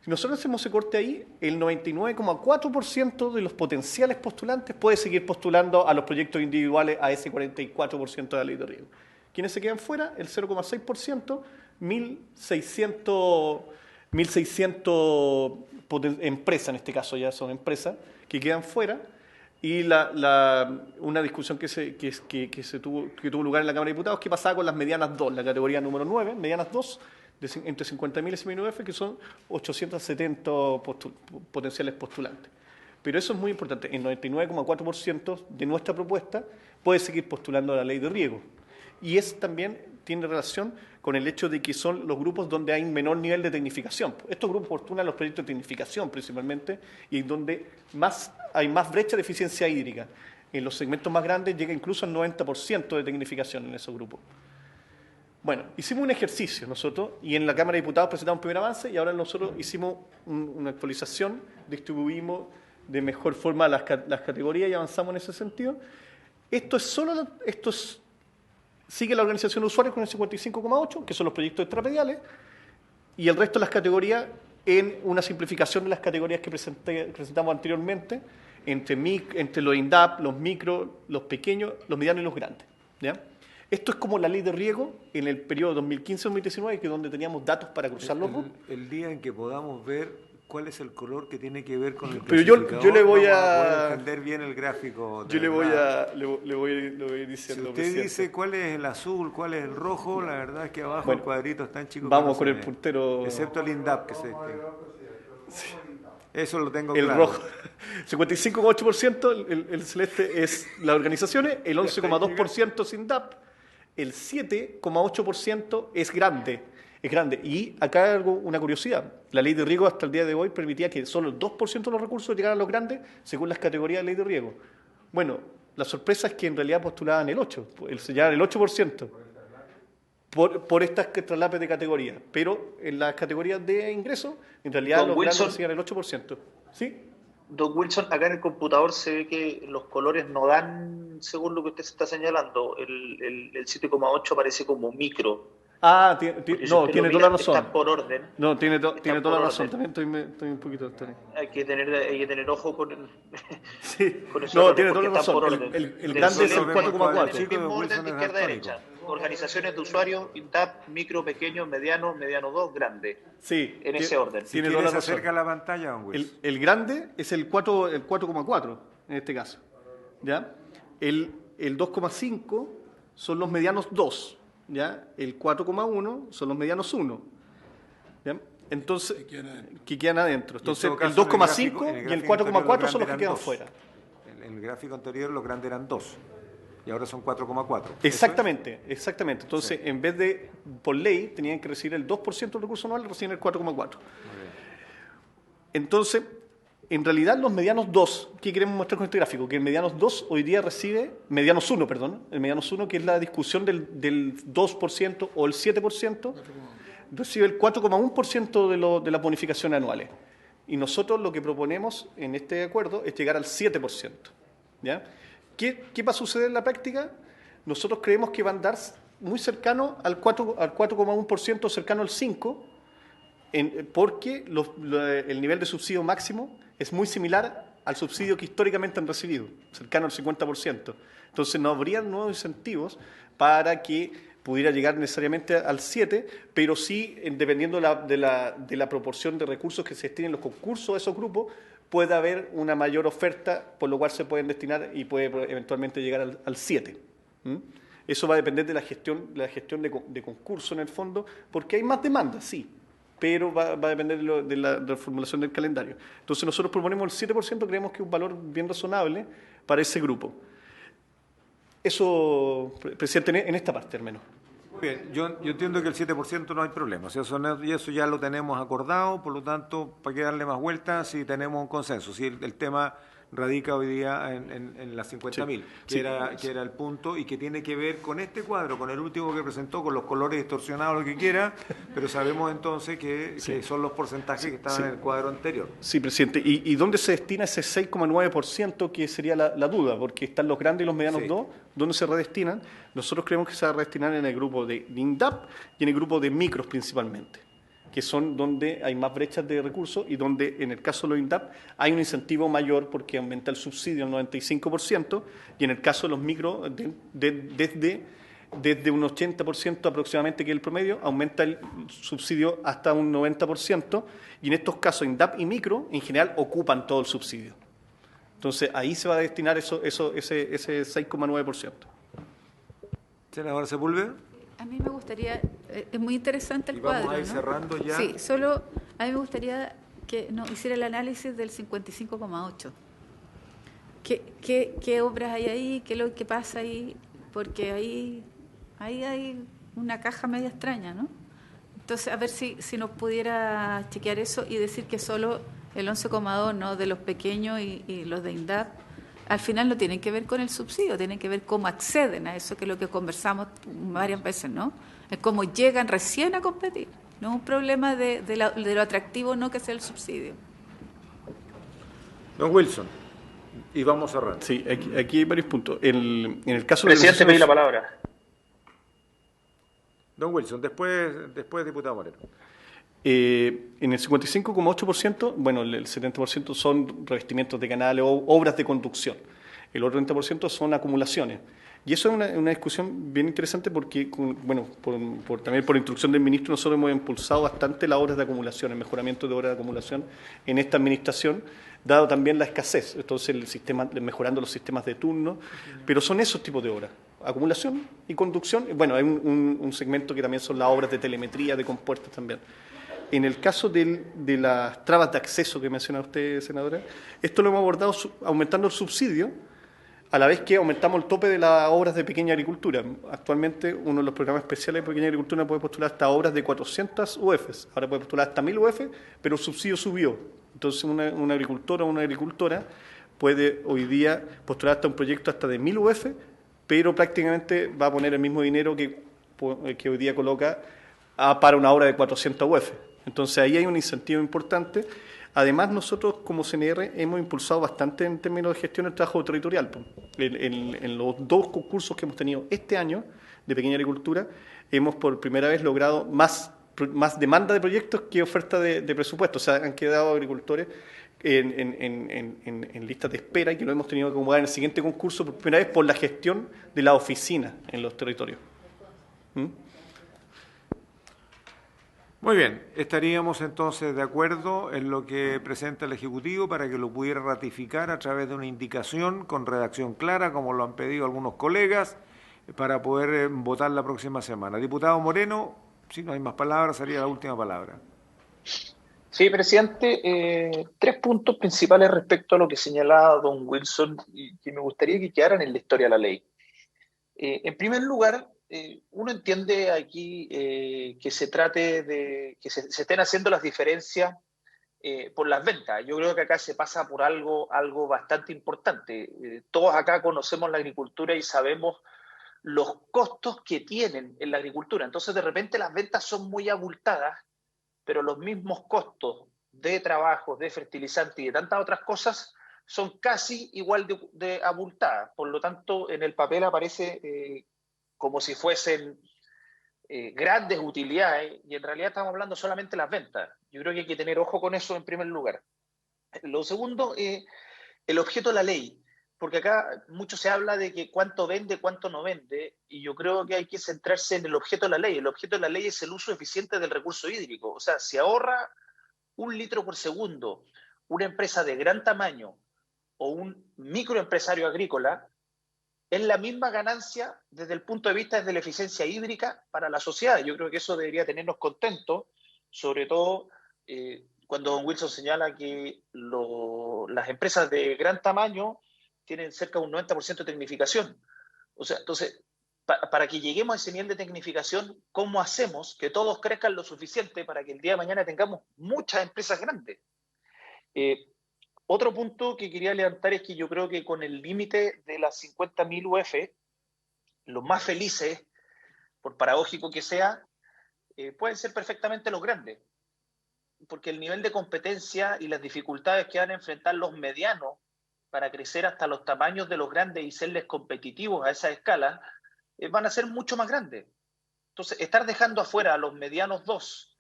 Si nosotros hacemos ese corte ahí, el 99,4% de los potenciales postulantes puede seguir postulando a los proyectos individuales a ese 44% de la ley de riego. ¿Quiénes se quedan fuera? El 0,6%, 1.600 empresas, en este caso ya son empresas, que quedan fuera. Y una discusión que tuvo lugar en la Cámara de Diputados, ¿qué pasaba con las medianas 2, la categoría número 9, medianas 2, entre 50.000 y 1.000 que son 870 potenciales postulantes? Pero eso es muy importante, el 99,4% de nuestra propuesta puede seguir postulando a la ley de riego. Y eso también tiene relación con el hecho de que son los grupos donde hay menor nivel de tecnificación. Estos grupos postulan los proyectos de tecnificación principalmente, y donde hay más brecha de eficiencia hídrica. En los segmentos más grandes llega incluso al 90% de tecnificación en esos grupos. Bueno, hicimos un ejercicio nosotros, y en la Cámara de Diputados presentamos un primer avance, y ahora nosotros hicimos una actualización, distribuimos de mejor forma las categorías y avanzamos en ese sentido. Sigue la organización de usuarios con el 55,8%, que son los proyectos extrapediales, y el resto de las categorías en una simplificación de las categorías que presentamos anteriormente, entre los INDAP, los micros, los pequeños, los medianos y los grandes. ¿Ya? Esto es como la ley de riego en el periodo 2015-2019, que es donde teníamos datos para cruzar los grupos. El día en que podamos ver cuál es el color que tiene que ver con el Pero yo le voy a poder entender bien el gráfico. Yo le voy a ir diciendo. Si usted dice cuál es el azul, cuál es el rojo, la verdad es que abajo el cuadrito es tan chico. Vamos con el puntero. Excepto el INDAP, que sí. Eso lo tengo el claro. Rojo. 55,8%, el celeste es las organizaciones, el 11,2% es INDAP, el 7,8% es grande. Es grande. Y acá hay una curiosidad. La ley de riego hasta el día de hoy permitía que solo el 2% de los recursos llegaran a los grandes según las categorías de ley de riego. Bueno, la sorpresa es que en realidad postulaban el 8%, sellaban el 8% por estas traslapes de categoría. Pero en las categorías de ingresos, en realidad los grandes sellaban el 8%. ¿Sí? Don Wilson, acá en el computador se ve que los colores no dan, según lo que usted se está señalando, el 7,8 aparece como micro. Tiene toda la razón. Están por orden. No, tiene toda la razón. También estoy un poquito. Hay que tener ojo con, sí. con eso. No, tiene toda la razón. El grande es el 4,4. El mismo orden de izquierda a derecha. Organizaciones de usuarios, INDAP, micro, pequeño, mediano 2, grande. Sí. En ese orden. Tiene toda la razón. Se acerca a la pantalla, don Wilson. El grande es el 4,4 en este caso. ¿Ya? El 2,5 son los medianos 2. ¿Ya? El 4,1 son los medianos 1. ¿Ya? Entonces, que quedan adentro. Entonces, el 2,5 y el 4,4 son los que quedan fuera. En el gráfico anterior los grandes eran 2 y ahora son 4,4. Exactamente. Entonces, en vez de, por ley, tenían que recibir el 2% del recurso anual, reciben el 4,4. Entonces, en realidad los medianos 2, ¿qué queremos mostrar con este gráfico? Que el medianos 2 hoy día recibe, medianos 1, el medianos 1, que es la discusión del 2% o el 7%, recibe el 4,1% de las bonificaciones anuales. Y nosotros lo que proponemos en este acuerdo es llegar al 7%. ¿Ya? ¿Qué va a suceder en la práctica? Nosotros creemos que va a andar muy cercano al 4,1%, cercano al 5%, porque el nivel de subsidio máximo es muy similar al subsidio que históricamente han recibido, cercano al 50%. Entonces no habría nuevos incentivos para pudiera llegar necesariamente al 7, pero sí, dependiendo de la proporción de recursos que se destinen en los concursos de esos grupos, puede haber una mayor oferta, por lo cual se pueden destinar y puede eventualmente llegar al 7. Eso va a depender de la gestión de concurso en el fondo, porque hay más demanda, sí, pero va a depender de la formulación del calendario. Entonces nosotros proponemos el 7%, creemos que es un valor bien razonable para ese grupo. Eso, presidente, en esta parte al menos. Bien, yo entiendo que el 7% no hay problema, o sea, eso ya lo tenemos acordado, por lo tanto, ¿para qué darle más vueltas si tenemos un consenso? Si el tema radica hoy día en las 50.000, que era el punto y que tiene que ver con este cuadro, con el último que presentó, con los colores distorsionados, lo que quiera, pero sabemos entonces que son los porcentajes que estaban en el cuadro anterior. Sí, presidente. ¿Y dónde se destina ese 6,9%, que sería la duda? Porque están los grandes y los medianos dos, ¿dónde se redestinan? Nosotros creemos que se va a redestinar en el grupo de INDAP y en el grupo de micros principalmente, que son donde hay más brechas de recursos y donde, en el caso de los INDAP, hay un incentivo mayor porque aumenta el subsidio al 95%, y en el caso de los micros, desde un 80% aproximadamente, que es el promedio, aumenta el subsidio hasta un 90%, y en estos casos INDAP y micro, en general, ocupan todo el subsidio. Entonces, ahí se va a destinar ese 6,9%. Senadora Sepúlveda. A mí me gustaría, es muy interesante el cuadro. Vamos a ir cerrando ya. Sí, solo a mí me gustaría que nos hiciera el análisis del 55,8. ¿Qué obras hay ahí? ¿Qué es lo que pasa ahí? Porque ahí hay una caja media extraña, ¿no? Entonces, a ver si nos pudiera chequear eso y decir que solo el 11,2, ¿no?, de los pequeños y los de INDAP, al final no tienen que ver con el subsidio, tienen que ver cómo acceden a eso, que es lo que conversamos varias veces, ¿no? Es cómo llegan recién a competir. No es un problema de lo atractivo, no que sea el subsidio. Don Wilson, y vamos cerrando. Sí, aquí hay varios puntos. En el caso presidente, pedí la palabra. Don Wilson, después diputado Moreno. En el 55,8%, bueno, el 70% son revestimientos de canales o obras de conducción. El otro 30% son acumulaciones. Y eso es una discusión bien interesante porque, bueno, también por instrucción del ministro, nosotros hemos impulsado bastante las obras de acumulación, el mejoramiento de obras de acumulación en esta administración, dado también la escasez. Entonces, mejorando los sistemas de turno, pero son esos tipos de obras. Acumulación y conducción. Bueno, hay un segmento que también son las obras de telemetría, de compuertas también. En el caso de las trabas de acceso que menciona usted, senadora, esto lo hemos abordado aumentando el subsidio, a la vez que aumentamos el tope de las obras de pequeña agricultura. Actualmente, uno de los programas especiales de pequeña agricultura puede postular hasta obras de 400 UFs. Ahora puede postular hasta 1000 UF, pero el subsidio subió. Entonces, un agricultor o una agricultora puede hoy día postular hasta un proyecto hasta de 1000 UF, pero prácticamente va a poner el mismo dinero que hoy día coloca para una obra de 400 UF. Entonces, ahí hay un incentivo importante. Además, nosotros como CNR hemos impulsado bastante en términos de gestión el trabajo territorial. En los 2 concursos que hemos tenido este año de pequeña agricultura, hemos por primera vez logrado más demanda de proyectos que oferta de presupuesto. O sea, han quedado agricultores en listas de espera y que lo hemos tenido que acomodar en el siguiente concurso por primera vez por la gestión de la oficina en los territorios. Muy bien, estaríamos entonces de acuerdo en lo que presenta el Ejecutivo para que lo pudiera ratificar a través de una indicación con redacción clara, como lo han pedido algunos colegas, para poder votar la próxima semana. Diputado Moreno, si no hay más palabras, sería la última palabra. Sí, presidente, 3 puntos principales respecto a lo que señalaba don Wilson y que me gustaría que quedaran en la historia de la ley. En primer lugar, uno entiende aquí que se trate de que se estén haciendo las diferencias por las ventas. Yo creo que acá se pasa por algo bastante importante. Todos acá conocemos la agricultura y sabemos los costos que tienen en la agricultura. Entonces, de repente las ventas son muy abultadas, pero los mismos costos de trabajo, de fertilizante y de tantas otras cosas son casi igual de abultadas. Por lo tanto, en el papel aparece como si fuesen grandes utilidades, y en realidad estamos hablando solamente de las ventas. Yo creo que hay que tener ojo con eso en primer lugar. Lo segundo, el objeto de la ley. porque acá mucho se habla de que cuánto vende, cuánto no vende, y yo creo que hay que centrarse en el objeto de la ley. El objeto de la ley es el uso eficiente del recurso hídrico. O sea, si ahorra 1 litro por segundo una empresa de gran tamaño o un microempresario agrícola, es la misma ganancia desde el punto de vista de la eficiencia hídrica para la sociedad. Yo creo que eso debería tenernos contentos, sobre todo cuando don Wilson señala que las empresas de gran tamaño tienen cerca de un 90% de tecnificación. O sea, entonces, para que lleguemos a ese nivel de tecnificación, ¿cómo hacemos que todos crezcan lo suficiente para que el día de mañana tengamos muchas empresas grandes? Otro punto que quería levantar es que yo creo que con el límite de las 50.000 UF, los más felices, por paradójico que sea, pueden ser perfectamente los grandes, porque el nivel de competencia y las dificultades que van a enfrentar los medianos para crecer hasta los tamaños de los grandes y serles competitivos a esa escala, van a ser mucho más grandes. Entonces, estar dejando afuera a los medianos 2,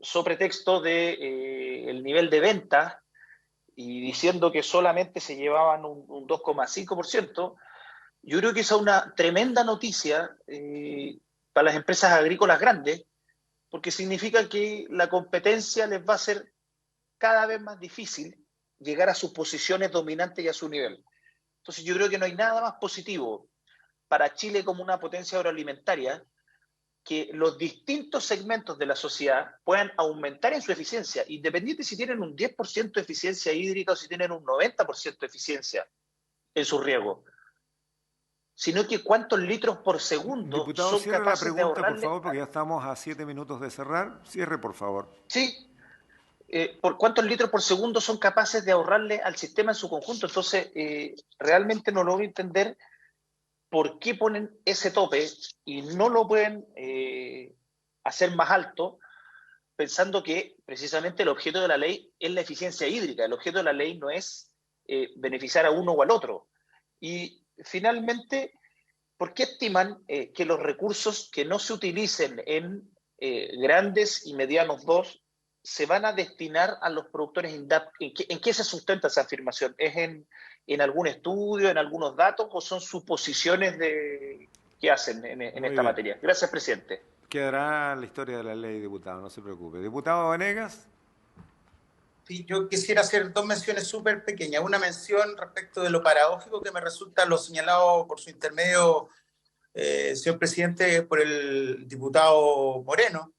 sobre texto de el nivel de venta, y diciendo que solamente se llevaban un 2,5%, yo creo que esa es una tremenda noticia para las empresas agrícolas grandes, porque significa que la competencia les va a ser cada vez más difícil llegar a sus posiciones dominantes y a su nivel. Entonces yo creo que no hay nada más positivo para Chile como una potencia agroalimentaria que los distintos segmentos de la sociedad puedan aumentar en su eficiencia, independiente si tienen un 10% de eficiencia hídrica o si tienen un 90% de eficiencia en su riego, sino que cuántos litros por segundo Diputado, son cierre la capaces de pregunta, por ahorrarle. favor, porque ya estamos a 7 minutos de cerrar. Cierre, por favor. Sí, por cuántos litros por segundo son capaces de ahorrarle al sistema en su conjunto. Entonces, realmente no logro entender por qué ponen ese tope y no lo pueden hacer más alto, pensando que precisamente el objeto de la ley es la eficiencia hídrica. El objeto de la ley no es beneficiar a uno o al otro. Y finalmente, ¿por qué estiman que los recursos que no se utilicen en grandes y medianos 2 se van a destinar a los productores INDAP? ¿En qué se sustenta esa afirmación? ¿Es en algún estudio, en algunos datos, o son suposiciones que hacen en esta materia? Gracias, presidente. Quedará la historia de la ley, diputado, no se preocupe. Diputado Vanegas. Sí, yo quisiera hacer 2 menciones súper pequeñas. Una mención respecto de lo paradójico que me resulta lo señalado por su intermedio, señor presidente, por el diputado Moreno,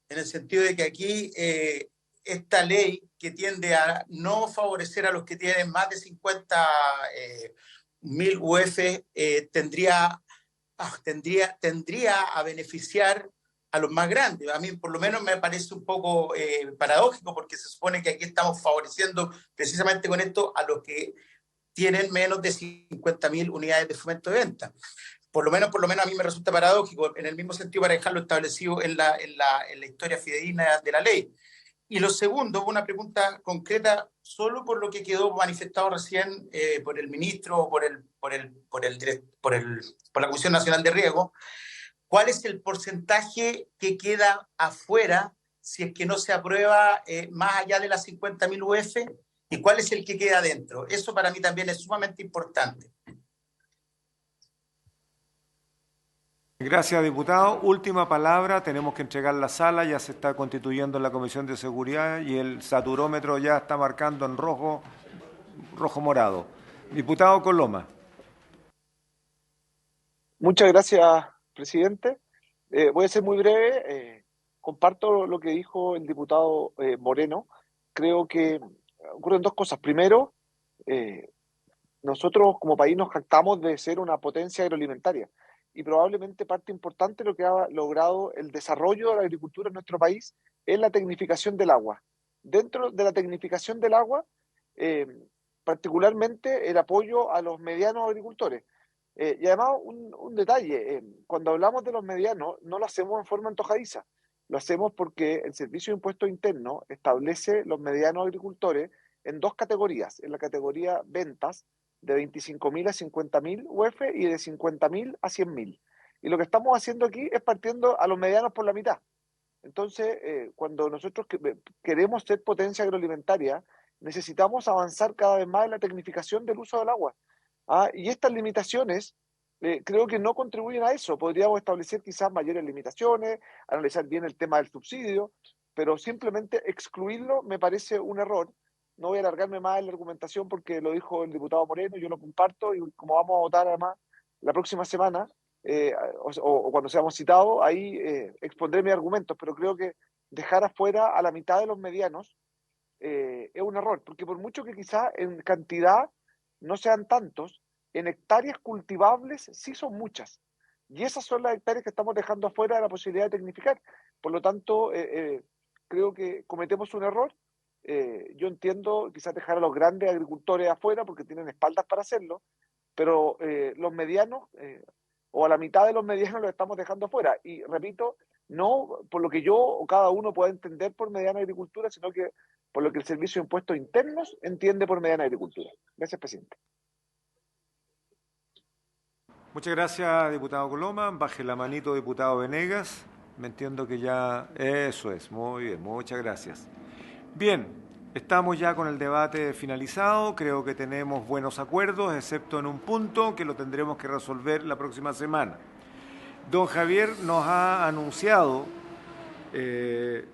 en el sentido de que aquí esta ley que tiende a no favorecer a los que tienen más de 50.000 UF tendría a beneficiar a los más grandes. A mí por lo menos me parece un poco paradójico, porque se supone que aquí estamos favoreciendo precisamente con esto a los que tienen menos de 50.000 unidades de fomento de venta. Por lo menos a mí me resulta paradójico, en el mismo sentido, para dejarlo establecido en la historia fidedigna de la ley. Y lo segundo, una pregunta concreta, solo por lo que quedó manifestado recién por el ministro, por la Comisión Nacional de Riego. ¿Cuál es el porcentaje que queda afuera si es que no se aprueba más allá de las 50.000 UF? ¿Y cuál es el que queda dentro? Eso para mí también es sumamente importante. Gracias, diputado. Última palabra, tenemos que entregar la sala, ya se está constituyendo la Comisión de Seguridad y el saturómetro ya está marcando en rojo morado. Diputado Coloma. Muchas gracias, presidente. Voy a ser muy breve. Comparto lo que dijo el diputado Moreno. Creo que ocurren 2 cosas. Primero, nosotros como país nos jactamos de ser una potencia agroalimentaria y probablemente parte importante de lo que ha logrado el desarrollo de la agricultura en nuestro país es la tecnificación del agua. Dentro de la tecnificación del agua, particularmente el apoyo a los medianos agricultores. Y además un detalle, cuando hablamos de los medianos no lo hacemos en forma antojadiza, lo hacemos porque el Servicio de Impuestos Internos establece los medianos agricultores en 2 categorías, en la categoría ventas de 25.000 a 50.000 UF y de 50.000 a 100.000. Y lo que estamos haciendo aquí es partiendo a los medianos por la mitad. Entonces, cuando nosotros queremos ser potencia agroalimentaria necesitamos avanzar cada vez más en la tecnificación del uso del agua. Y estas limitaciones creo que no contribuyen a eso. Podríamos establecer quizás mayores limitaciones, analizar bien el tema del subsidio, pero simplemente excluirlo me parece un error. No voy a alargarme más en la argumentación porque lo dijo el diputado Moreno, yo lo comparto, y como vamos a votar además la próxima semana, o cuando seamos citados, ahí expondré mis argumentos, pero creo que dejar afuera a la mitad de los medianos es un error, porque por mucho que quizás en cantidad no sean tantos, en hectáreas cultivables sí son muchas. Y esas son las hectáreas que estamos dejando afuera de la posibilidad de tecnificar. Por lo tanto, creo que cometemos un error. Yo entiendo quizás dejar a los grandes agricultores afuera porque tienen espaldas para hacerlo, pero los medianos, o a la mitad de los medianos los estamos dejando afuera. Y repito, no por lo que yo o cada uno pueda entender por mediana agricultura, sino que por lo que el Servicio de Impuestos Internos entiende por mediana agricultura. Gracias, presidente. Muchas gracias, diputado Coloma. Baje la manito, diputado Venegas. Me entiendo que ya... Eso es, muy bien, muchas gracias. Bien, estamos ya con el debate finalizado. Creo que tenemos buenos acuerdos, excepto en un punto que lo tendremos que resolver la próxima semana. Don Javier nos ha anunciado que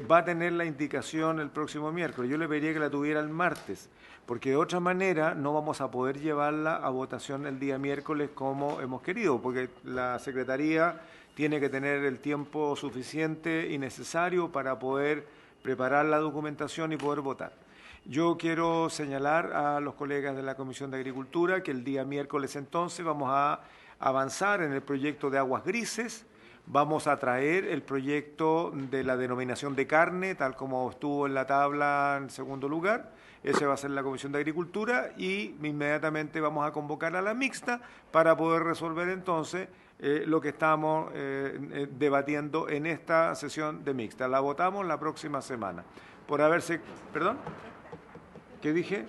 va a tener la indicación el próximo miércoles. Yo le pediría que la tuviera el martes, porque de otra manera no vamos a poder llevarla a votación el día miércoles como hemos querido, porque la Secretaría tiene que tener el tiempo suficiente y necesario para poder preparar la documentación y poder votar. Yo quiero señalar a los colegas de la Comisión de Agricultura que el día miércoles entonces vamos a avanzar en el proyecto de aguas grises, vamos a traer el proyecto de la denominación de carne, tal como estuvo en la tabla en segundo lugar. Ese va a ser la Comisión de Agricultura y inmediatamente vamos a convocar a la mixta para poder resolver entonces lo que estamos debatiendo en esta sesión de mixta. La votamos la próxima semana. Por haberse... ¿Perdón? ¿Qué dije?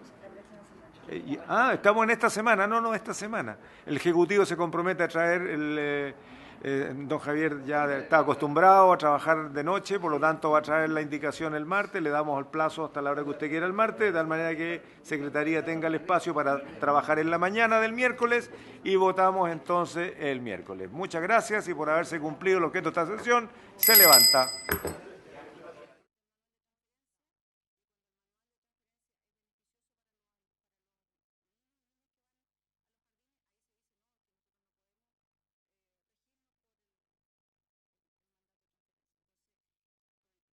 Estamos en esta semana. No, esta semana. El Ejecutivo se compromete a traer don Javier ya está acostumbrado a trabajar de noche, por lo tanto va a traer la indicación el martes, le damos el plazo hasta la hora que usted quiera el martes, de tal manera que Secretaría tenga el espacio para trabajar en la mañana del miércoles y votamos entonces el miércoles. Muchas gracias y por haberse cumplido el objeto de esta sesión, se levanta.